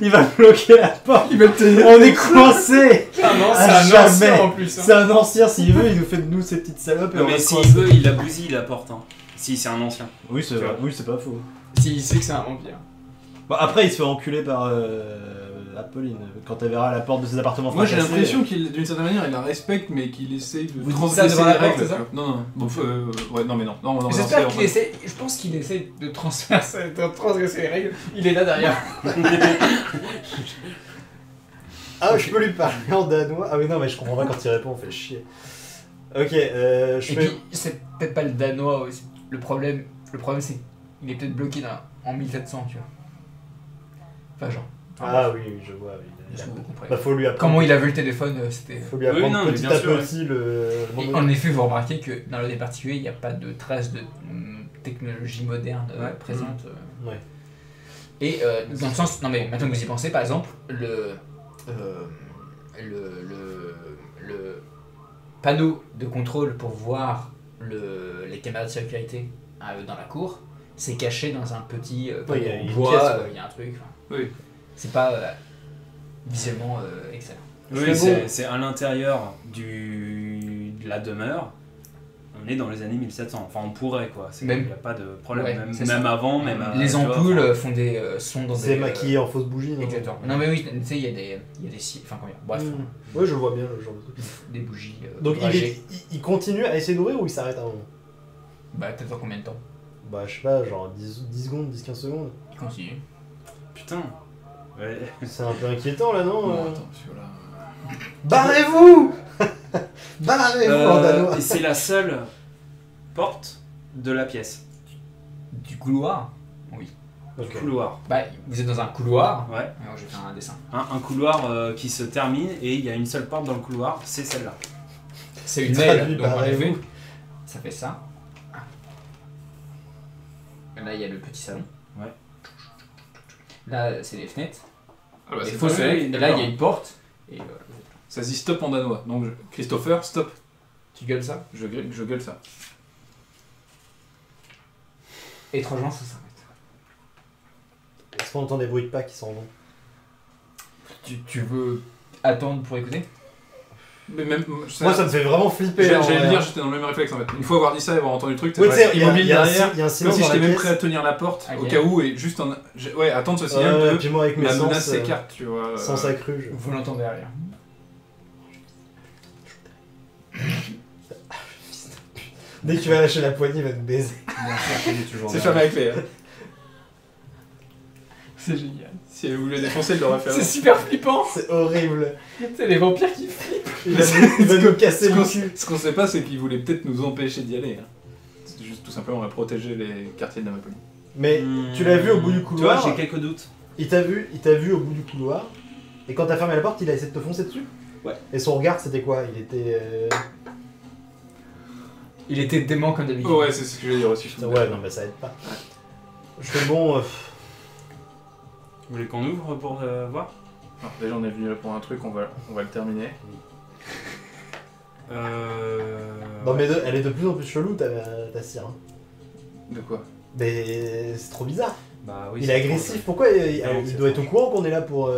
Il va bloquer la porte. Il va te tenir. On est coincés. Ah non, Ah, c'est un ancien jamais. en plus. Hein. C'est un ancien, s'il veut, il nous fait de nous ces petites salopes et Non, on mais reste s'il coincés. veut, il la bousille la porte. Hein. Si c'est un ancien. Oui, c'est Tu vrai. vois. Oui, c'est pas faux. S'il sait que c'est un vampire. Bon, après, il se fait enculer par Apolline. Quand elle verra la porte de ses appartements Moi j'ai fracassée. l'impression qu'il, d'une certaine manière, il la respecte, mais qu'il essaye de Vous dites transgresser ça devant les la porte, règles. c'est ça Non, non. Bon, ouais, non, mais non. Non, J'espère qu'il essaie. Je pense qu'il essaie de transgresser les règles. Il est là derrière. Ah, je peux lui parler en danois. Ah, mais non, mais je comprends pas quand il répond, on fait chier. Ok, je Et fais. puis, c'est peut-être pas le danois aussi. Le problème c'est qu'il est peut-être bloqué en 1700, tu vois. Enfin, genre. Ah oui, je vois. Oui. Vous comprenez. Bah, faut lui apprendre. Comment il a vu le téléphone, c'était. Faut lui apprendre Oui, non, mais petit bien à sûr, petit le. Et en effet, vous remarquez que dans le dé particulier, il n'y a pas de traces de technologie moderne présente. Ouais. Et dans le sens, non mais maintenant que vous y pensez, par exemple, le panneau de contrôle pour voir les caméras de sécurité dans la cour, c'est caché dans un petit Ouais, panneau il y a en une bois, pièce, quoi. il y a un truc. Oui. C'est pas visuellement excellent. Oui, Mais bon. c'est à l'intérieur de la demeure. On est dans les années 1700. Enfin, on pourrait quoi. Il Même- n'y a pas de problème. Ouais, même c'est même ça. avant, même Les tu vois, ampoules enfin, font des sont dans C'est des maquillé en fausse bougie, non? exactement. Non mais oui, tu sais, il y a des enfin combien bref, Ouais, je vois bien le genre de truc. des bougies. Donc dragées. il continue à essayer d'ouvrir ou il s'arrête à un moment? Bah peut-être dans combien de temps? Bah, je sais pas, genre 10 secondes, 10-15 secondes. Il continue. Putain. Ouais. C'est un peu inquiétant là, non? Bon, attends, parce que là. Barrez-vous. Barrez-vous en danois. Et c'est la seule porte de la pièce. Du couloir. Oui. Ok. Couloir. Bah vous êtes dans un couloir. Ouais. Alors je vais faire un dessin. Un couloir qui se termine et il y a une seule porte dans le couloir, c'est celle-là. C'est une Traduit aile. Donc en barrez-vous. effet, ça fait ça. Là il y a le petit salon. Ouais. Là c'est les fenêtres. Ah bah, Les c'est fausses pas- fenêtres. Et là il y a une porte. Et Ça se dit stop en danois. Donc, Christopher, stop. tu gueules ça. Je gueule ça. Étrangement ça s'arrête. Est-ce qu'on entend des bruits de pas qui s'en vont? Tu veux attendre pour écouter? Mais même. Moi, ça me fait vraiment flipper. là, en J'allais vrai. le dire, j'étais dans le même réflexe en fait. Une fois avoir dit ça et avoir entendu le truc, Ouais, tu sais, il y a immobile derrière. il y a un Comme silence si dans la j'étais même pièce. prêt à tenir la porte Ok. au cas où et juste ouais, attendre ce signal de Puis moi, avec mes la sens, menace s'écarte, tu vois. sens accru, je... Vous l'entendez derrière. Dès que tu vas lâcher la poignée, il va te baiser. C'est fermé avec clé. Hein. C'est génial. Si elle voulait défoncer, elle l'aurait fait. C'est super flippant. C'est horrible. C'est les vampires qui flippent. Il va nous casser le cul. Ce qu'on sait pas, c'est qu'il voulait peut-être nous empêcher d'y aller. Hein. C'était juste tout simplement à protéger les quartiers de Namapolie. Mais tu l'as vu au bout du Tu vois, couloir. j'ai quelques doutes. Il t'a vu au bout du couloir. Et quand t'as fermé la porte, il a essayé de te foncer dessus. Ouais. Et son regard, c'était quoi? Il était. Il était dément comme d'habitude. Oh ouais, c'est ce que je veux dire aussi. Ouais, non, mais ça aide pas. Je fais bon. Vous voulez qu'on ouvre pour voir? Alors, déjà, on est venu là pour un truc, on va le terminer. Non mais elle est de plus en plus chelou ta cire. Hein. De quoi? Mais c'est trop bizarre. Bah oui. Il est agressif, pourquoi il doit être au courant qu'on est là pour...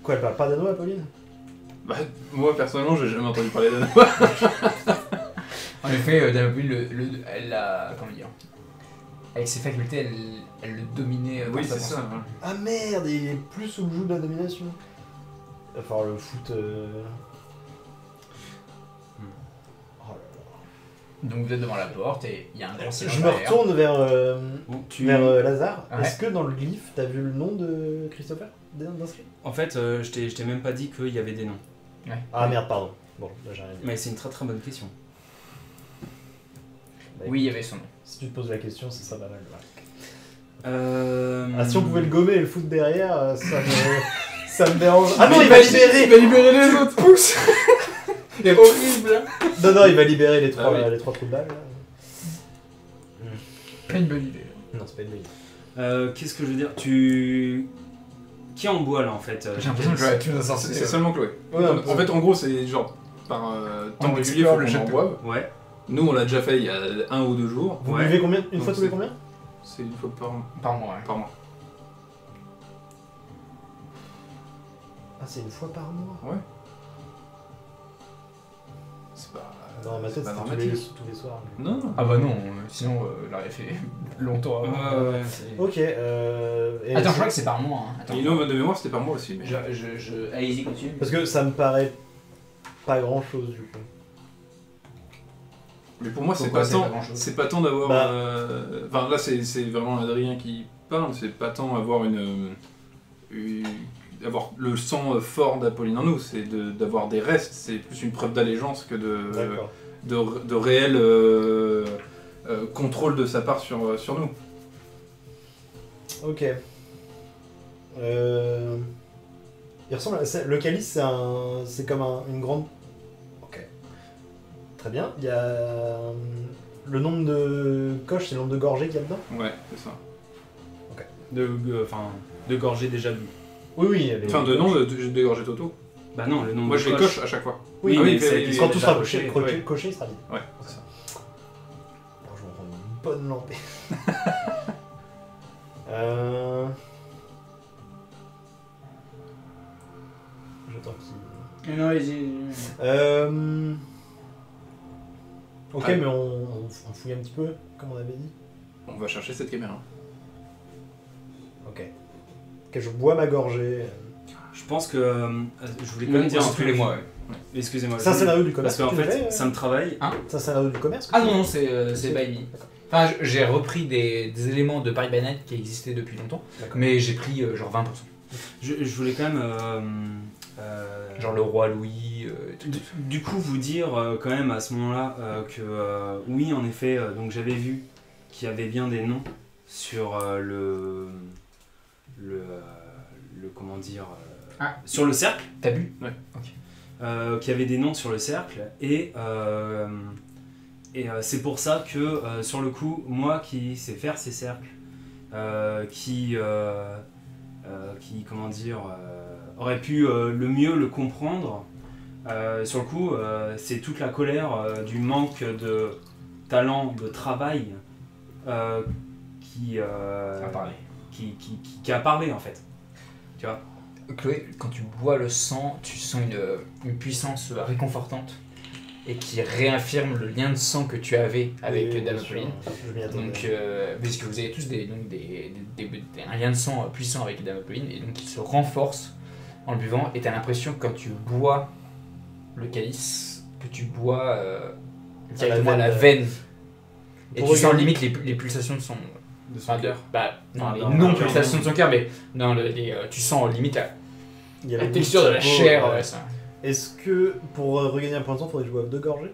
Quoi, elle parle pas danois, Pauline? Bah, moi personnellement, j'ai jamais entendu parler danois. En effet, Damapoline, elle a. Comment dire? Avec ses facultés, elle le dominait. Oui, par sa c'est ça. pensée. Ouais. Ah merde, il est plus sous le joug de la domination. Il va falloir le foot... Oh là là. Donc vous êtes devant la porte et il y a un grand silence. Je me derrière. retourne vers, Bon, Lazare. Ouais. Est-ce que dans le glyphe, t'as vu le nom de Christopher d'inscrit? En fait, je t'ai même pas dit qu'il y avait des noms. Ouais. Ah merde, pardon. Bon, là j'ai rien dit. Mais c'est une très très bonne question. Bah, Oui, il y avait son nom. Si tu te poses la question, c'est ça pas mal. Euh... Ah, si on pouvait le gommer et le foutre derrière, ça me dérange. Ah non, il va libérer. Il va libérer les autres pouces. C'est horrible. Non, il va libérer les trois, Ah oui. les trois trous de balles. Là. Pas une bonne idée. Non, c'est pas une bonne idée. Qu'est-ce que je veux dire? Qui est en bois là en fait? J'ai l'impression que je vais tuer un C'est sorcier. seulement Chloé. Ouais, un peu. En fait, en gros, c'est genre par temps On régulier, explore faut le qu'on jet en de- boive. Ouais. Nous, on l'a déjà fait il y a 1 ou 2 jours. Vous Ouais. buvez combien? Une Donc fois tous les c'est- combien? C'est une fois Par mois, ouais. par mois. Ah, c'est une fois par mois. Ouais. C'est pas. Non, ma c'est tête, pas c'est dramatique. tous les soirs. mais- Non, non. Ah bah non, sinon il l'aurait fait longtemps avant. Ouais, c'est- Ok, et Attends, je crois que c'est par mois. Hein. Attends. Et non, de mémoire, c'était par mois aussi. Mais... Allez-y, continue. Parce que ça me paraît pas grand chose du coup. Mais pour moi, c'est Pourquoi pas c'est tant. pas grand-chose C'est pas tant d'avoir. Bah. Enfin, là, c'est vraiment Adrien qui parle. C'est pas tant avoir avoir le sang fort d'Apolline en nous. C'est d'avoir des restes. C'est plus une preuve d'allégeance que D'accord. de réel contrôle de sa part sur nous. Ok. Il ressemble à... Le calice, c'est comme une grande... Ok. Très bien. Il y a... Le nombre de coches, c'est le nombre de gorgées qu'il y a dedans? Ouais, c'est ça. de gorgées déjà bu. Oui. Enfin, de nom de dégorger Toto. Bah non, le nombre Moi, de je les coches. coche à chaque fois. Oui, Ah oui, mais c'est- il- Quand tout déjà sera coché, coché, il sera vide. Ouais, c'est ça. Bon, je vais en prendre une bonne lampée. J'attends qu'il... Non, allez-y. Ok, Ouais. mais on fouille un petit peu, comme on avait dit. On va chercher cette caméra. Ok. Ok, je bois ma gorgée. Je pense que je voulais quand même dire un tous truc. les mois, ouais. Excusez-moi. C'est un je- scénario du Parce commerce qu'en que tu fait, fais, ça me travaille. C'est un scénario du commerce que Ah tu non, fais c'est by me. Enfin, j'ai repris des éléments de Paris by Night qui existaient depuis longtemps, D'accord. mais j'ai pris genre 20%. Je voulais quand même. Genre le roi Louis, et tout. Du coup, vous dire quand même à ce moment-là que oui, en effet, donc j'avais vu qu'il y avait bien des noms sur le comment dire sur le cercle, T'as bu? qu'il y avait des noms sur le cercle et c'est pour ça que sur le coup, moi qui sais faire ces cercles, qui comment dire aurait pu le mieux le comprendre. Sur le coup, c'est toute la colère du manque de talent, de travail qui À parler. qui a parlé en fait. Tu vois. Chloé, quand tu bois le sang, tu sens une puissance réconfortante et qui réaffirme le lien de sang que tu avais avec Oui, Dame bien sûr, Apolline. je m'y attendais. Donc, parce que vous avez tous un lien de sang puissant avec Dame Apolline et donc il se renforce en le buvant et t'as l'impression que quand tu bois le calice, que tu bois directement à la veine et Pour tu sens regarder- limite les pulsations de son son cœur. Bah, non, les Dans- non-pulsations de son cœur, mais non, tu sens limite Il y a la le texture de la goût de chair. peau, Ouais, ça. Est-ce que pour regagner un point de sang, faudrait que je boive 2 gorgées?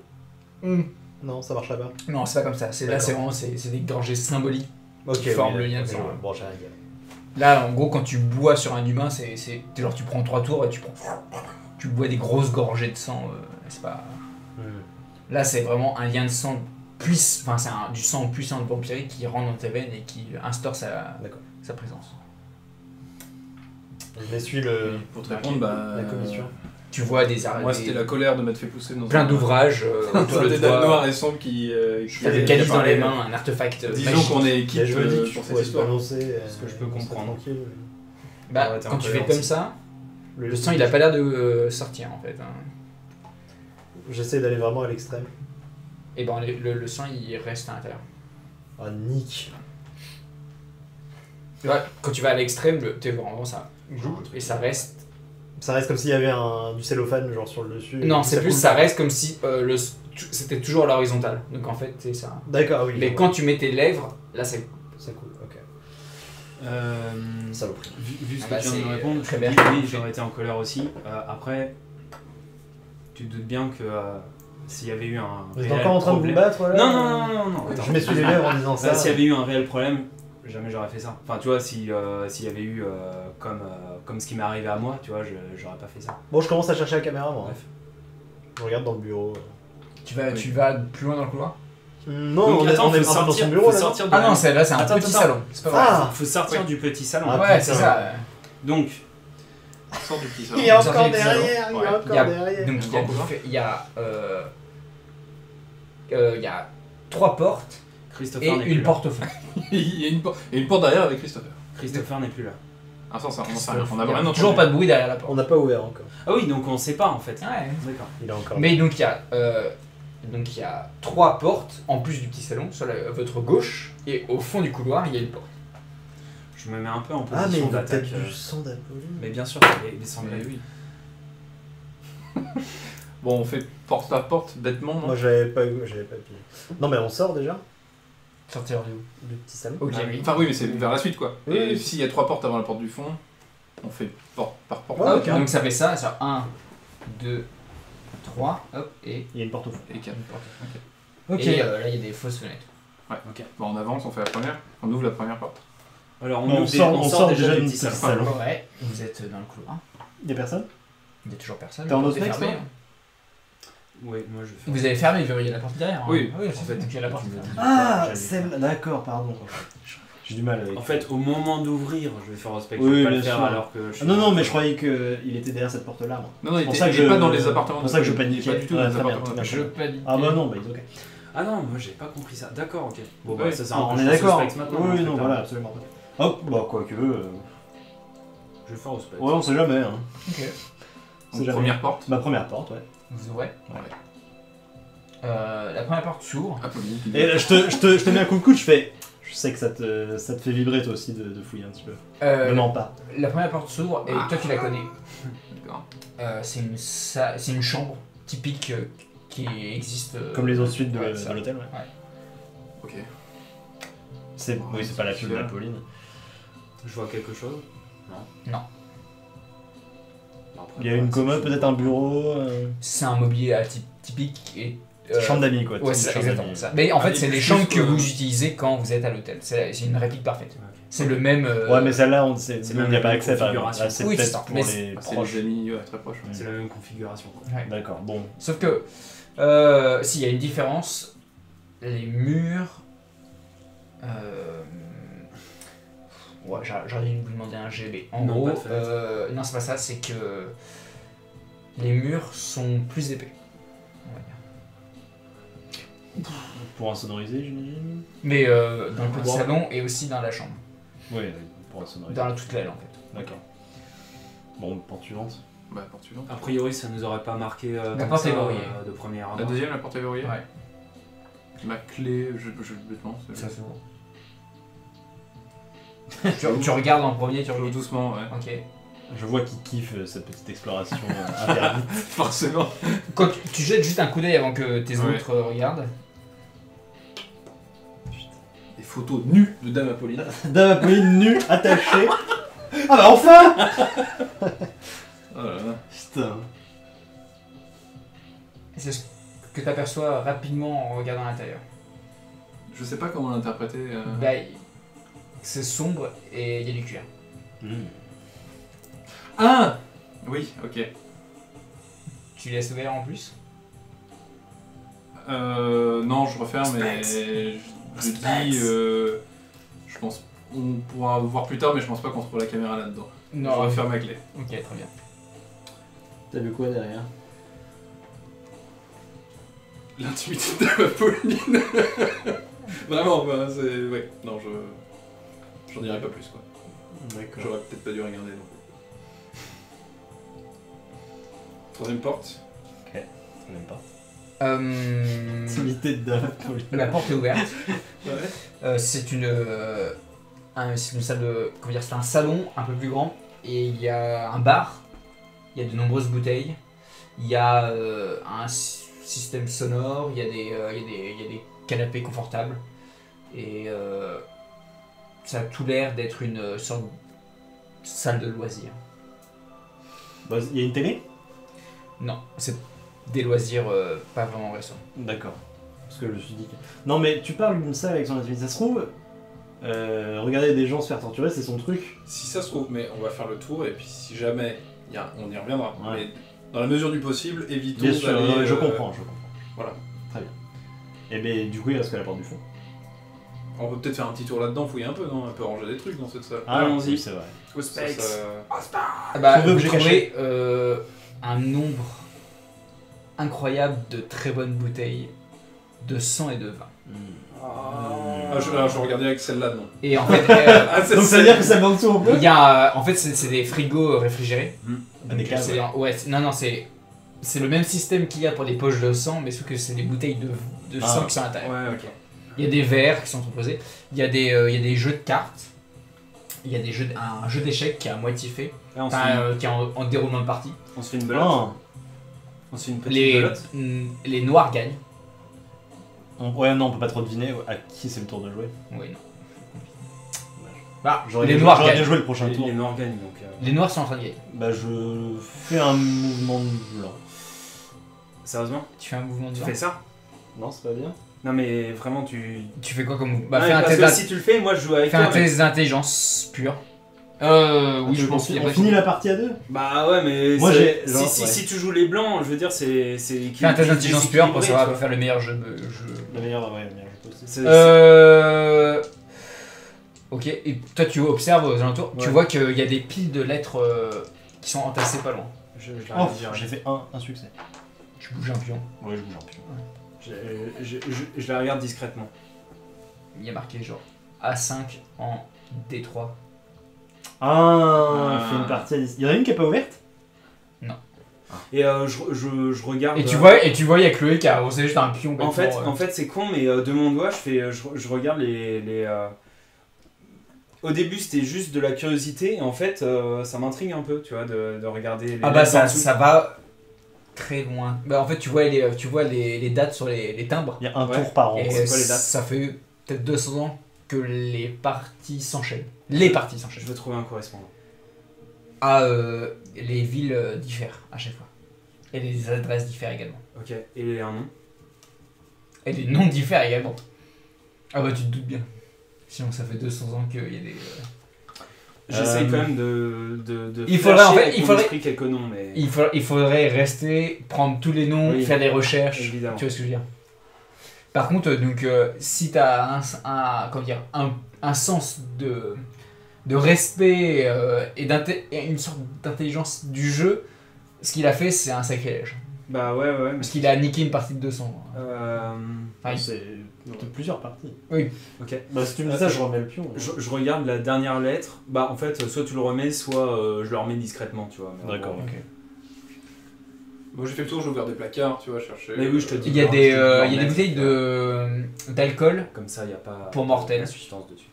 Non, ça marcherait pas. Non, c'est pas comme ça. Là, D'accord. c'est vraiment c'est des gorgées symboliques. Ok, Qui forme le oui, lien de ok, sang. je vois. Bon, j'ai rien dit. Là, en gros, quand tu bois sur un humain, c'est genre tu prends 3 tours et tu bois des grosses gorgées de sang. C'est pas. Là, c'est vraiment un lien de sang puissant. Enfin, c'est du sang puissant de vampirique qui rentre dans tes veines et qui instaure sa présence. Je m'essuie le... Pour te répondre, bah. la commission. Tu vois des Moi, c'était la colère de m'être fait pousser dans plein d'ouvrages autour de des dalles noires toi. et sombres qui T'as des calices dans les mains, un artefact Disons magique. qu'on est Et équipe je me dis que tu pour cette pourrais histoire. annoncer. Ce que je peux comprendre. Tranquille. Bah, Ouais, t'es quand un tu peu fais gentil. comme ça, le sang il a pas l'air de sortir en fait. J'essaie d'aller vraiment à l'extrême. Et ben le sang il reste à l'intérieur. Ah, nick. Tu vois, quand tu vas à l'extrême, tu vois vraiment ça. Et ça reste. Ça reste comme s'il y avait du cellophane genre sur le dessus. Non, et c'est ça plus coule ça pas. reste comme si c'était toujours à l'horizontale. Donc en fait, c'est ça. D'accord, oui. Mais je quand vois. tu mets tes lèvres, là c'est. Ça coule, ok. Euh, Saloperie. vu ce Ah que bah, tu viens de c'est me répondre, très je te dis bien. oui, j'aurais été en colère aussi. Après, tu te doutes bien que s'il y avait eu un Vous êtes réel encore en train de vous problème- battre là Non. Attends. Je m'essuie les lèvres en disant ça. S'il y avait eu un réel problème, jamais j'aurais fait ça. Enfin, tu vois, s'il y avait eu comme ce qui m'est arrivé à moi, tu vois, j'aurais pas fait ça. Bon, je commence à chercher la caméra moi. Bref. Je regarde dans le bureau. Tu vas plus loin dans le couloir. Non, Donc, on attends, est faut un peu dans son sortir, bureau faut là. sortir de Ah la- non, là c'est un Attends, petit attends. salon. C'est pas vrai. Ah faut sortir du petit salon. Ah, Ouais, putain. c'est ça. Donc, Sors du petit salon. Il est Vous sortez encore du salon. derrière, il est Ouais. encore Il y a- derrière. Donc Un grand couloir. il y a 3 portes Christopher et n'est plus une là. porte au fond. Il y a une porte derrière avec Christopher. Christopher n'est plus là. Ah, ça, on n'en sait rien. On Il n'a y a rien entendu. toujours pas de bruit derrière la porte. On n'a pas ouvert encore. Ah oui, donc on sait pas en fait. Ouais. D'accord. Il est encore. Mais donc il y a 3 portes en plus du petit salon sur votre gauche et au fond du couloir il y a une porte. Je me mets un peu en Ah, mais position il a d'attaque. peut-être du sang d'Apolline. Mais bien sûr, il semble. Mais oui. Bon, on fait porte à porte, bêtement, non? Moi j'avais pas pillé. Non, mais on sort déjà Sortir de où? du petit salon. Ok. Ah oui. Enfin, oui, mais c'est vers la suite, quoi. Oui, Et oui. s'il y a 3 portes avant la porte du fond, on fait porte par porte. Ouais, Ah, ok. ok. Donc ça fait ça, sur 1, 2, 3, hop, et Il y a une porte au fond. Et 4. une porte. Ok. Et là il y a des fausses fenêtres. Bon, on avance, on fait la première. On ouvre la première porte. Alors On sort déjà du petit salon. salon. Ouais, vous êtes dans le couloir. Y'a personne Il y a toujours personne. T'es en la porte est osnex, fermée, toi hein. Oui, moi je fais. Vous avez fermé, il y a la porte derrière. hein. Oui, oui en en fait. fait, il y a la porte. Tu me dis. Ah, J'allais celle. D'accord, pardon. J'ai du mal avec. En fait, au moment d'ouvrir, je vais faire respect. Oui, je vais pas bien le faire sûr. alors que je suis. Ah, non, mais je croyais qu'il était derrière cette porte-là. moi. Non, non, il pour était ça que il est je- pas dans les appartements. pour ça que je Il est paniquais. pas du tout Ouais, dans les très bien, appartements. très bien. Je panique. Ah bah non, bah ok. Ah non, moi j'ai pas compris ça. D'accord, ok. Bon Ouais. bah ça c'est un Ah, peu on je est fais d'accord. suspect maintenant. Oui, en fait, non, hein. voilà, absolument. Hop, bah quoique. Ouais, Je vais faire respect. on sait jamais. Hein. Ok. C'est Donc, jamais. première porte. Ma première porte, ouais. Vous ouvrez. Ouais. La première porte s'ouvre. Apolline. Et là, je te mets un coup de coude, je fais. Je sais que ça te fait vibrer toi aussi de fouiller un petit peu. Ne mens pas. La première porte s'ouvre et toi tu la connais. D'accord. C'est une chambre typique qui existe. Comme les autres suites de, ouais, de ça. l'hôtel, ouais. Ok. Oui, c'est pas la pub de la Pauline. Je vois quelque chose. Non. Bon, après, Il y a une commode, peut-être un bureau. C'est un mobilier typique et. Chambre d'amis, quoi. Ouais, c'est c'est une chambre exactement d'amis. ça. Mais en fait, Ah, c'est et les plus, chambres que quoi. vous utilisez quand vous êtes à l'hôtel. C'est une réplique parfaite. Ok. C'est le même. Ouais, mais celle-là, on C'est n'y même a pas la accès, par exemple. configuration. Là, c'est Oui, c'est peut-être ça. pour Mais les C'est proches. les amis, ouais, très proches. ouais. C'est la même configuration. Quoi. Ouais. D'accord, bon. Sauf que, s'il y a une différence, les murs. Ouais, j'aurais dû vous demander un GB. En Non, gros, pas de fenêtre. non, c'est pas ça, c'est que les murs sont plus épais. On va dire. Pour insonoriser, j'imagine. Mais dans le petit Bon. salon et aussi dans la chambre. Oui, pour insonoriser. Dans toute l'aile en fait. D'accord. Bon, porte suivante. Bah, porte suivante. A priori, ça nous aurait pas marqué La tant porte que est ça, verrouillée. de première La abord. deuxième, la porte est verrouillée. Ouais, Ma clé, je bêtement. ça s'ouvre. tu regardes en premier, tu Je regardes. doucement, ouais. Ok. Je vois qu'il kiffe cette petite exploration interdite. Forcément. Quand tu jettes juste un coup d'œil avant que tes Ouais. autres regardent. Des photos nues de Dame Apolline. Dame Apolline nue, attachée. Ah bah enfin Oh là là. Putain. C'est ce que tu aperçois rapidement en regardant à l'intérieur. Je sais pas comment l'interpréter. Bah, c'est sombre et il y a du cuir. Ah oui, ok. Tu laisses ouvert en plus. Non, je referme et je dis. Je pense. On pourra voir plus tard, mais je pense pas qu'on trouvera la caméra là-dedans. Je Non. referme ma clé. Ok, très bien. T'as vu quoi derrière? L'intimité de Pauline. Vraiment, bah, c'est... Ouais, non, j'en dirais pas plus, quoi. D'accord. J'aurais peut-être pas dû regarder, non. Troisième porte. Ok, ça m'aime pas. Euh, de dame. la porte est ouverte. Ouais. C'est une salle de... Comment dire, c'est un salon un peu plus grand. Et il y a un bar. Il y a de nombreuses bouteilles. Il y a un système sonore. Il y a des canapés confortables. Et ça a tout l'air d'être une sorte de salle de loisirs. Bah, il y a une télé? Non, c'est des loisirs pas vraiment récents. D'accord. Parce que je me suis dit que... Non mais tu parles d'une salle avec son intimité. Ça se trouve, regarder des gens se faire torturer, c'est son truc. Si ça se trouve, mais on va faire le tour, et puis si jamais, on y reviendra. Ouais. Mais dans la mesure du possible, évitons Bien sûr, d'aller... non, mais je comprends. Voilà. Très bien. Et ben du coup il reste que la porte du fond. On peut peut-être faire un petit tour là-dedans, fouiller un peu, non? Un peu ranger des trucs dans cette salle. Allons-y. oui, c'est vrai. Au Ça, Specs. Ah bah, Trouver vous objet trouvez un nombre incroyable de très bonnes bouteilles de sang et de vin. Ah, je vais regarder avec celle-là, non. Et en fait, Ah, Donc ça veut dire que ça vend dessous on peut? il y a, en fait, c'est des frigos réfrigérés. Des Donc, caves, ouais, non, c'est le même système qu'il y a pour les poches de sang, mais sauf que c'est des bouteilles de sang qui sont à l'intérieur. Ouais, ok. Il y a des verres qui sont proposés. Il y a des jeux de cartes. Il y a un jeu d'échecs qui est à moitié fait, Là, on, se enfin, fait qui est en déroulement de partie. on se fait une belote. Non. On se fait une petite belote. Les noirs gagnent. Ouais non on peut pas trop deviner à qui c'est le tour de jouer. Oui, non. Bah, J'aurais les bien- noirs j'aurais bien gagnent. joué le prochain tour. Les noirs gagnent donc. Les noirs sont en train de gagner. Bah je fais un mouvement de blanc. Sérieusement? Tu fais un mouvement de Tu vin. fais ça? Non c'est pas bien. Non mais vraiment tu. Tu fais quoi comme mouvement? Bah, Ouais, fais un parce test que si tu le fais, moi je joue avec fais toi. un mais- test d'intelligence pure. Oui, je pense qu'il y a On pas finit la partie à deux. Bah ouais mais Moi, c'est- j'ai- genre, si, ouais. si tu joues les blancs, je veux dire c'est Fais un test d'intelligence pure pour savoir faire le meilleur jeu. La meilleure jeu possible. Ok, et toi tu observes aux alentours, tu Ouais. vois qu'il y a des piles de lettres qui sont entassées pas loin. Je Oh, l'arrête direct. j'ai fait un succès. Tu bouges un pion, Ouais je bouge un peu. Je la regarde discrètement. il y a marqué genre A5 en D3. Ah, fait une partie à 10. Il y en a une qui est pas ouverte? Et je regarde. Et tu vois, il y a Chloé qui a avancé juste un pion. En fait, bêtement, c'est con, mais de mon doigt, je regarde les Au début, c'était juste de la curiosité, et en fait, ça m'intrigue un peu, tu vois, de regarder les Ah bah lettres en dessous. ça va très loin. Bah en fait tu vois les dates sur les timbres. Il y a un Ouais. tour par an. Et c'est quoi les dates ça fait peut-être 200 ans que les parties s'enchaînent. Les parties s'enchaînent. Je veux trouver un correspondant. Ah, les villes diffèrent à chaque fois. Et les adresses diffèrent également. Ok, et un nom. Et les noms diffèrent également. Ah bah tu te doutes bien. Sinon ça fait 200 ans qu'il y a des... J'essaye quand même de il faudrait, en flasher fait, avec il mon faudrait- esprit quelques noms, mais... Il faudrait rester, prendre tous les noms, Oui, faire des recherches. évidemment. Tu vois ce que je veux dire. Par contre, donc, si tu as un sens de respect et une sorte d'intelligence du jeu, ce qu'il a fait, c'est un sacrilège. Bah ouais, mais... Parce qu'il a niqué une partie de 200. Enfin, C'est de plusieurs parties. Ok. Bah si tu me dis ça, je remets le pion. Je regarde la dernière lettre. Bah en fait, soit tu le remets, soit je le remets discrètement, tu vois. mais D'accord. bon. ok. Moi j'ai fait le tour, j'ai ouvert des placards, tu vois, chercher. Mais oui, je te dis. Il y a je te des, dis leur il y a des mettre, bouteilles d'alcool Comme ça, il n'y a pas... Pour mortel. la substance dessus.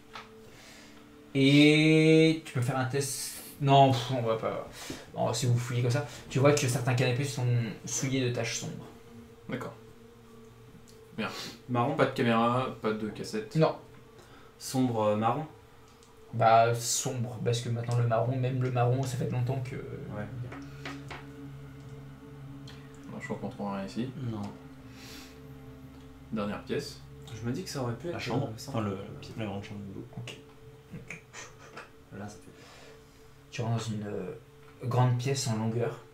et tu peux faire un test. Non, on va pas. Bon, si vous fouillez comme ça, tu vois que certains canapés sont souillés de taches sombres. D'accord. Marron. Pas de caméra, pas de cassette. Non. Sombre marron. Bah sombre, parce que maintenant même le marron, ça fait longtemps que... Ouais. Non, je crois qu'on trouve rien ici. Non. Dernière pièce. Je me dis que ça aurait pu être... La chambre. ça. Enfin la grande chambre de bout. Là, ça fait... Tu rentres dans une grande pièce en longueur.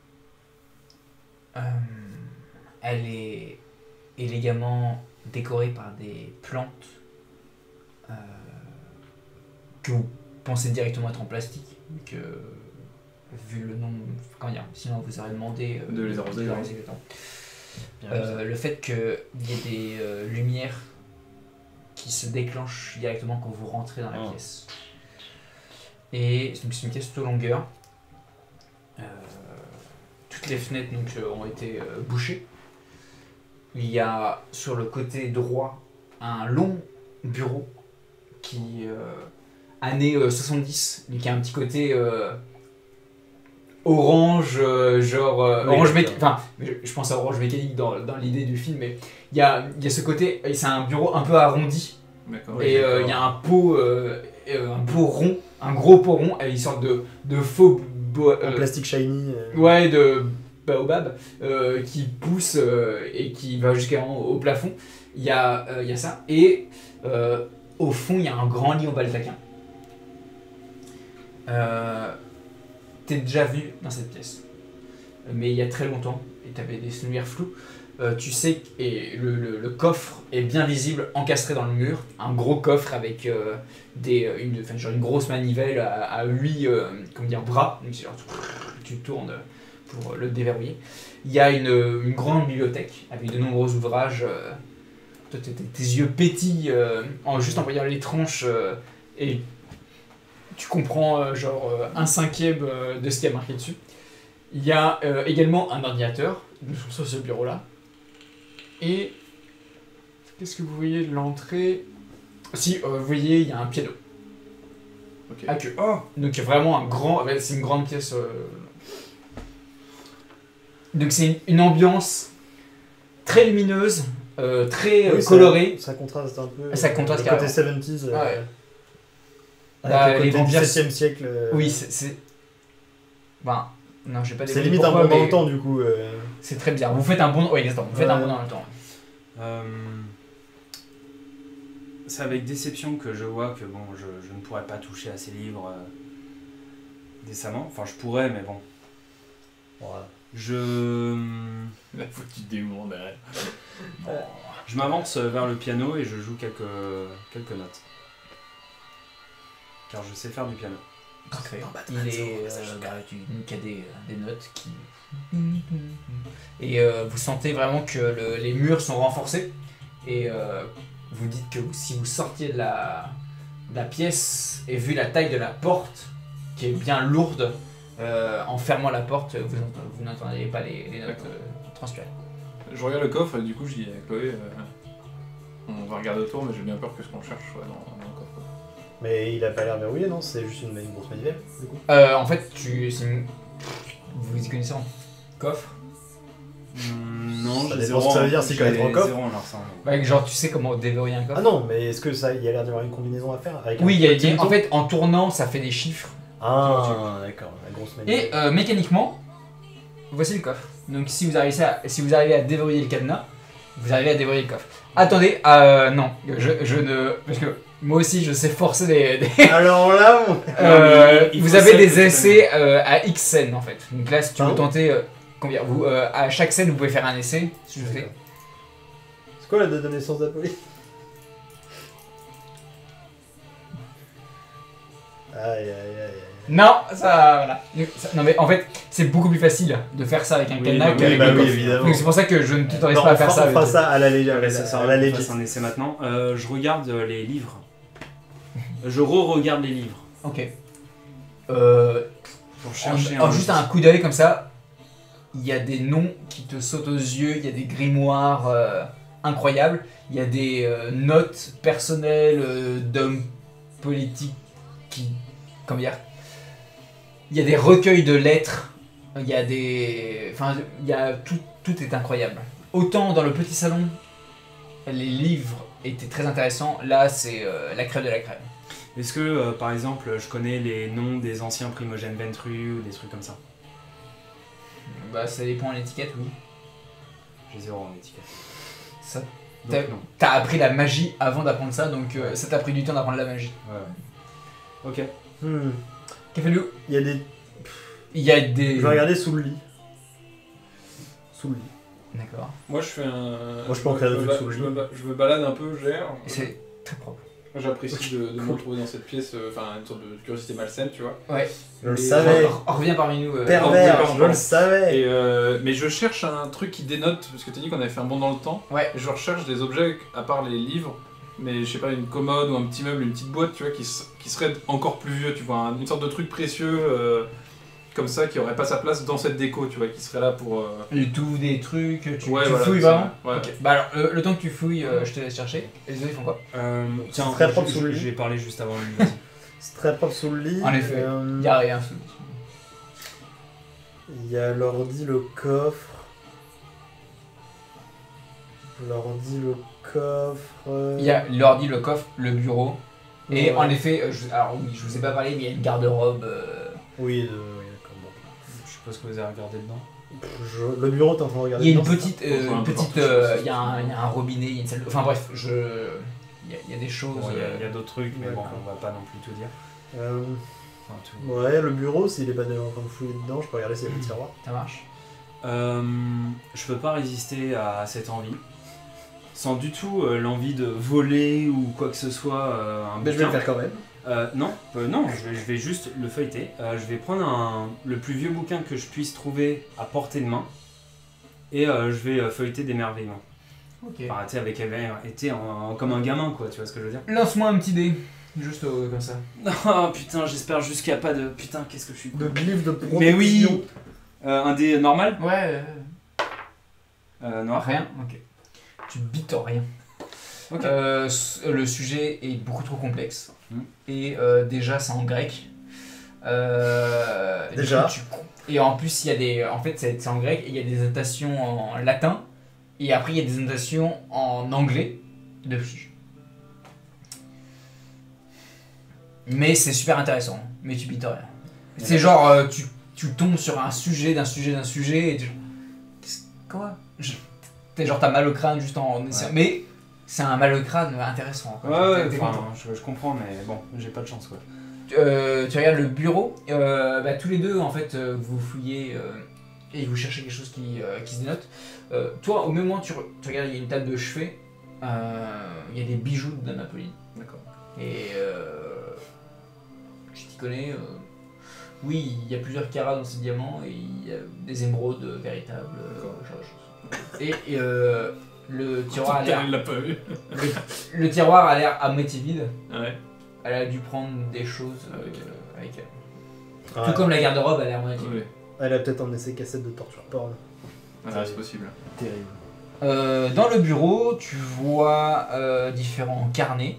Elle est élégamment décorée par des plantes que vous pensez directement être en plastique, que vu le nom, comment dire, sinon vous aurez demandé De les arroser, hein. exactement. Bien Le fait qu'il y ait des lumières qui se déclenchent directement quand vous rentrez dans la Oh. pièce. Et donc c'est une pièce toute longueur. Toutes les fenêtres donc, ont été bouchées. Il y a sur le côté droit un long bureau qui années 70, mais qui a un petit côté orange, genre Oui, orange d'accord. mécanique. Enfin, je pense à orange mécanique dans l'idée du film, mais il y a ce côté, c'est un bureau un peu arrondi. D'accord. Et il y a un pot rond, un gros pot rond, avec une sorte de faux En plastique shiny. ouais, de baobab qui pousse et qui va jusqu'au plafond. Il y a ça. Et au fond, il y a un grand lit en baldaquin. T'es déjà vu dans cette pièce, mais il y a très longtemps, et t'avais des souvenirs flous. Tu sais que le coffre est bien visible, encastré dans le mur. Un gros coffre avec une grosse manivelle à 8 bras. Donc, genre, tu tournes pour le déverrouiller. Il y a une grande bibliothèque avec de nombreux ouvrages. Toi, tes yeux pétillent juste en voyant les tranches et tu comprends un cinquième de ce qui a marqué dessus. Il y a également un ordinateur sur ce bureau-là. Et qu'est-ce que vous voyez de l'entrée? Si, vous voyez, il y a un piano. Ok. Ah, donc vraiment un grand... C'est une grande pièce. Donc c'est une ambiance très lumineuse, très Oui, colorée. Ça contraste un peu. Ça contraste le côté carrément. 70s. Ouais. Avec Les le côté vampires- 17e siècle. Oui, c'est... Ben, non, j'ai pas C'est dévoilé limite un pourquoi, bond dans mais le temps du coup. C'est très bizarre. Vous faites un bond... Oui, exactement. Vous faites un Ouais. bond dans le temps. C'est avec déception que je vois que bon, je ne pourrais pas toucher à ces livres décemment. Enfin, je pourrais, mais bon. Voilà. Je La faute du démon derrière. m'avance vers le piano et je joue quelques notes. Car je sais faire du piano. Parfait. Il est... tu niques à des notes qui... Et vous sentez vraiment que les murs sont renforcés. Et vous dites que si vous sortiez de la pièce et vu la taille de la porte, qui est bien lourde, en fermant la porte, vous n'entendez pas les notes transpirer. Je regarde le coffre et du coup je dis à Chloé, on va regarder autour mais j'ai bien peur que ce qu'on cherche soit dans le coffre. Mais il a pas l'air verrouillé, non? C'est juste une grosse manivelle, du coup. En fait, vous y connaissez en coffre. Non, Ça j'ai dépend zéro. ce que ça veut dire, si j'ai connaître un coffre. zéro en larcin. Ouais, genre, tu sais comment déverrouiller un coffre. Ah non, mais est-ce que ça, il y a l'air d'y avoir une combinaison à faire avec Oui, un petit en bouton fait, en tournant, ça fait des chiffres. Ah, d'accord, la grosse manivelle. Et mécaniquement, voici le coffre. Donc si vous arrivez à déverrouiller le cadenas, vous arrivez à déverrouiller le coffre. Attendez, non, je ne... Parce que moi aussi, je sais forcer Alors là, mon... il faut vous avez ça, des faut essais à X scènes en fait. Donc là, si tu veux Pardon tenter... combien à chaque scène, vous pouvez faire un essai. Si je fais. C'est quoi la date de naissance d'Apolline? Aïe aïe aïe aïe. Non, ça... Voilà. Non mais en fait, c'est beaucoup plus facile de faire ça avec un Oui, cadenas oui, qu'avec bah le oui, coffre. évidemment. Donc c'est pour ça que je ne t'autorise Non, pas à on faire fera- ça. on fera ça à la légère. Ouais, ça sert à à la rien qu'on légère. fasse un essai maintenant. Je regarde les livres. Je re-regarde les livres. Ok. Pour chercher Juste un coup d'œil comme ça, il y a des noms qui te sautent aux yeux, il y a des grimoires incroyables, il y a des notes personnelles d'hommes politiques qui... Comment dire? Il y a des recueils de lettres, il y a des... Enfin, il y a tout est incroyable. Autant dans le petit salon, les livres étaient très intéressants, là c'est la crème de la crème. Est-ce que, par exemple, je connais les noms des anciens primogènes Ventru ou des trucs comme ça? Bah ça dépend de l'étiquette, oui. J'ai zéro en étiquette. Ça, Donc non. t'as appris la magie avant d'apprendre ça, donc ça t'a pris du temps d'apprendre la magie. Ouais. Ok. Café-Lou, Il y a des... il y a des... Je vais regarder sous le lit. Sous le lit. D'accord. Moi je fais un. Moi, je peux en créer des trucs sous le lit. Je me balade un peu, je gère. Et c'est très propre. J'apprécie de me retrouver dans cette pièce, enfin une sorte de curiosité malsaine, tu vois. Ouais. Je le Et- savais. Reviens parmi nous. Pervers, pardon, je pardon. le savais. Et mais je cherche un truc qui dénote, parce que t'as dit qu'on avait fait un bond dans le temps. Ouais. Et je recherche des objets, à part les livres, mais je sais pas, une commode ou un petit meuble, une petite boîte, tu vois, qui serait encore plus vieux, tu vois, une sorte de truc précieux, comme ça, qui aurait pas sa place dans cette déco, tu vois, qui serait là pour... Et tout des trucs, tu Ouais, tu voilà, fouilles c'est vraiment. ça. Ouais. Ok. Bah alors, le temps que tu fouilles, je te laisse chercher. Et les autres, ils font quoi? Tiens, très propre sous le lit. j'ai parlé juste avant lui. Vas-y. C'est très propre sous le lit. En effet. Y a rien. Il y a l'ordi, le coffre. L'ordi, le coffre. Il y a l'ordi, le coffre, le bureau. Et Ouais. en effet, alors oui, je vous ai pas parlé, mais il y a une garde-robe. Oui, oui, d'accord. Bon. Je suppose que vous avez regardé dedans. Le bureau, t'es en train de regarder. Il y a une dedans, petite, On voit un peu partout, il y a un robinet, il y a une salle. Enfin bref, il y a des choses. Bon, il y a d'autres trucs, mais bon, D'accord. on va pas non plus tout dire. Enfin, tout. Ouais, le bureau, s'il est pas déjà en train de fouiller dedans, je peux regarder s'il y a des tiroirs. Ça marche. Je peux pas résister à cette envie. Sans du tout l'envie de voler ou quoi que ce soit un Mais je vais bouquin. le faire quand même. Non, je vais juste le feuilleter. Je vais prendre le plus vieux bouquin que je puisse trouver à portée de main et je vais feuilleter d'émerveillement. Ok. Enfin, tu sais, avec été comme un gamin, quoi, tu vois ce que je veux dire. Lance-moi un petit dé. Juste comme ça. Oh putain, j'espère juste qu'il n'y a pas de. Putain, qu'est-ce que je suis. De livre de protection. Mais oui Un dé normal Ouais. Noir. Rien. Ok. Tu bites rien. Ok. Le sujet est beaucoup trop complexe. Et déjà, c'est en grec. Du Déjà. coup, et en plus, il y a des. En fait, c'est en grec et il y a des annotations en latin. Et après, il y a des annotations en anglais dessus. Mais c'est super intéressant. Mais tu bites rien. C'est genre, tu tombes sur un sujet d'un sujet d'un sujet. Et tu... Quoi T'es genre, t'as mal au crâne juste en essayant. Mais c'est un mal au crâne intéressant. Quoi. Ouais, T'es enfin, content. je comprends, mais bon, j'ai pas de chance, quoi. Tu regardes le bureau, tous les deux en fait vous fouillez et vous cherchez quelque chose qui se dénote. Toi au même moment tu regardes, il y a une table de chevet, il y a des bijoux de Dame Apolline. D'accord. Et tu t'y connais, oui il y a plusieurs carats dans ces diamants et il y a des émeraudes véritables, ce genre de choses. Et le tiroir a l'air, Elle l'a pas vu. le tiroir a l'air à moitié vide. Ouais. Elle a dû prendre des choses avec elle. Ouais. Tout comme la garde-robe a l'air moitié. Ouais. Elle a peut-être emmené ses cassettes de torture porn. Ah, Ouais. c'est possible. Terrible. Dans le bureau, tu vois différents carnets,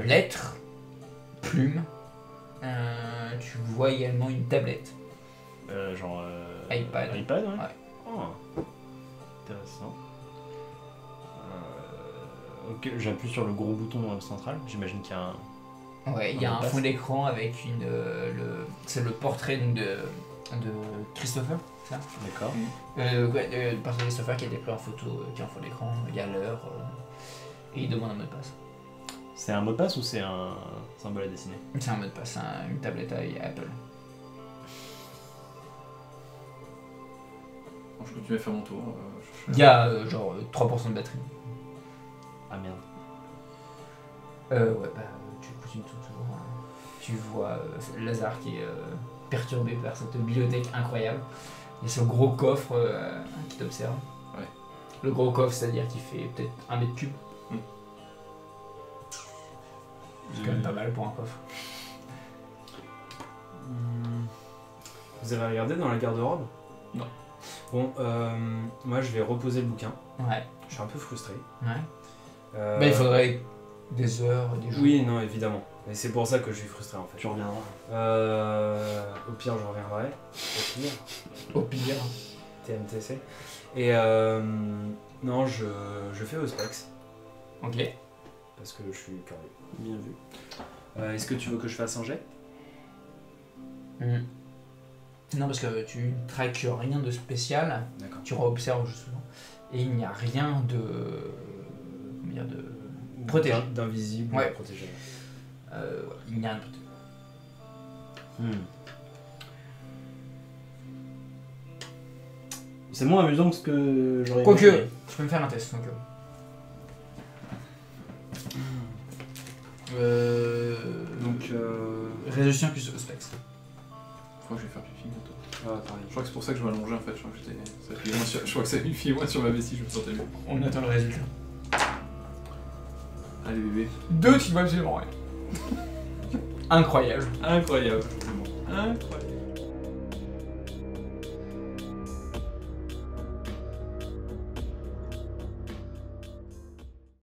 lettres, plumes. Tu vois également une tablette, Genre. iPad. iPad, ouais. Ouais. Oh. Intéressant. Ok, j'appuie sur le gros bouton central. J'imagine qu'il y a un. Ouais, il y a On un passe. fond d'écran avec c'est le portrait donc, de Christopher, c'est ça D'accord. le portrait de Christopher qui a été pris en photo, qui est en fond d'écran, il y a l'heure, et il demande un mot de passe. C'est un mot de passe ou c'est un symbole à dessiner? C'est un mot de passe, une tablette à Apple. Bon, je continue à faire mon tour. Il y a genre 3% de batterie. Ah merde. Ouais, tu continues ton tour. Tu vois Lazare qui est perturbé par cette bibliothèque incroyable. Il y a ce gros coffre qui t'observe. Ouais. Le gros coffre, c'est-à-dire qu'il fait peut-être 1 mètre cube. C'est quand même pas mal pour un coffre. Vous avez regardé dans la garde-robe? Non. Bon, moi je vais reposer le bouquin. Ouais. Je suis un peu frustré. Ouais. Mais il faudrait des heures, des jours. Oui, non, évidemment. Et c'est pour ça que je suis frustré en fait. Tu reviendras. Au pire, je reviendrai. Au pire, Au pire. TMTC. Et non, je fais Auspex Ok. parce que je suis curieux. Bien vu. Est-ce que tu veux que je fasse un jet? Non, parce que tu traques rien de spécial. D'accord. Tu observes justement. Et il n'y a rien de. Comment dire, de. Protégé. D'invisible, Ouais. protégé. Ouais, il n'y a rien de protégé. C'est moins amusant que ce que j'aurais Quoique, imaginé. tu peux me faire un test. Donc, Donc, Résolution plus Auspex. Je crois que je vais faire pipi bientôt. pareil. Je crois que c'est pour ça que je m'allongeais en fait. Je crois que, je crois que ça filait moins sur ma vessie, je me sentais mieux. On attend le résultat. Allez bébé. 2, tu vois absolument rien. Incroyable. Incroyable. Incroyable.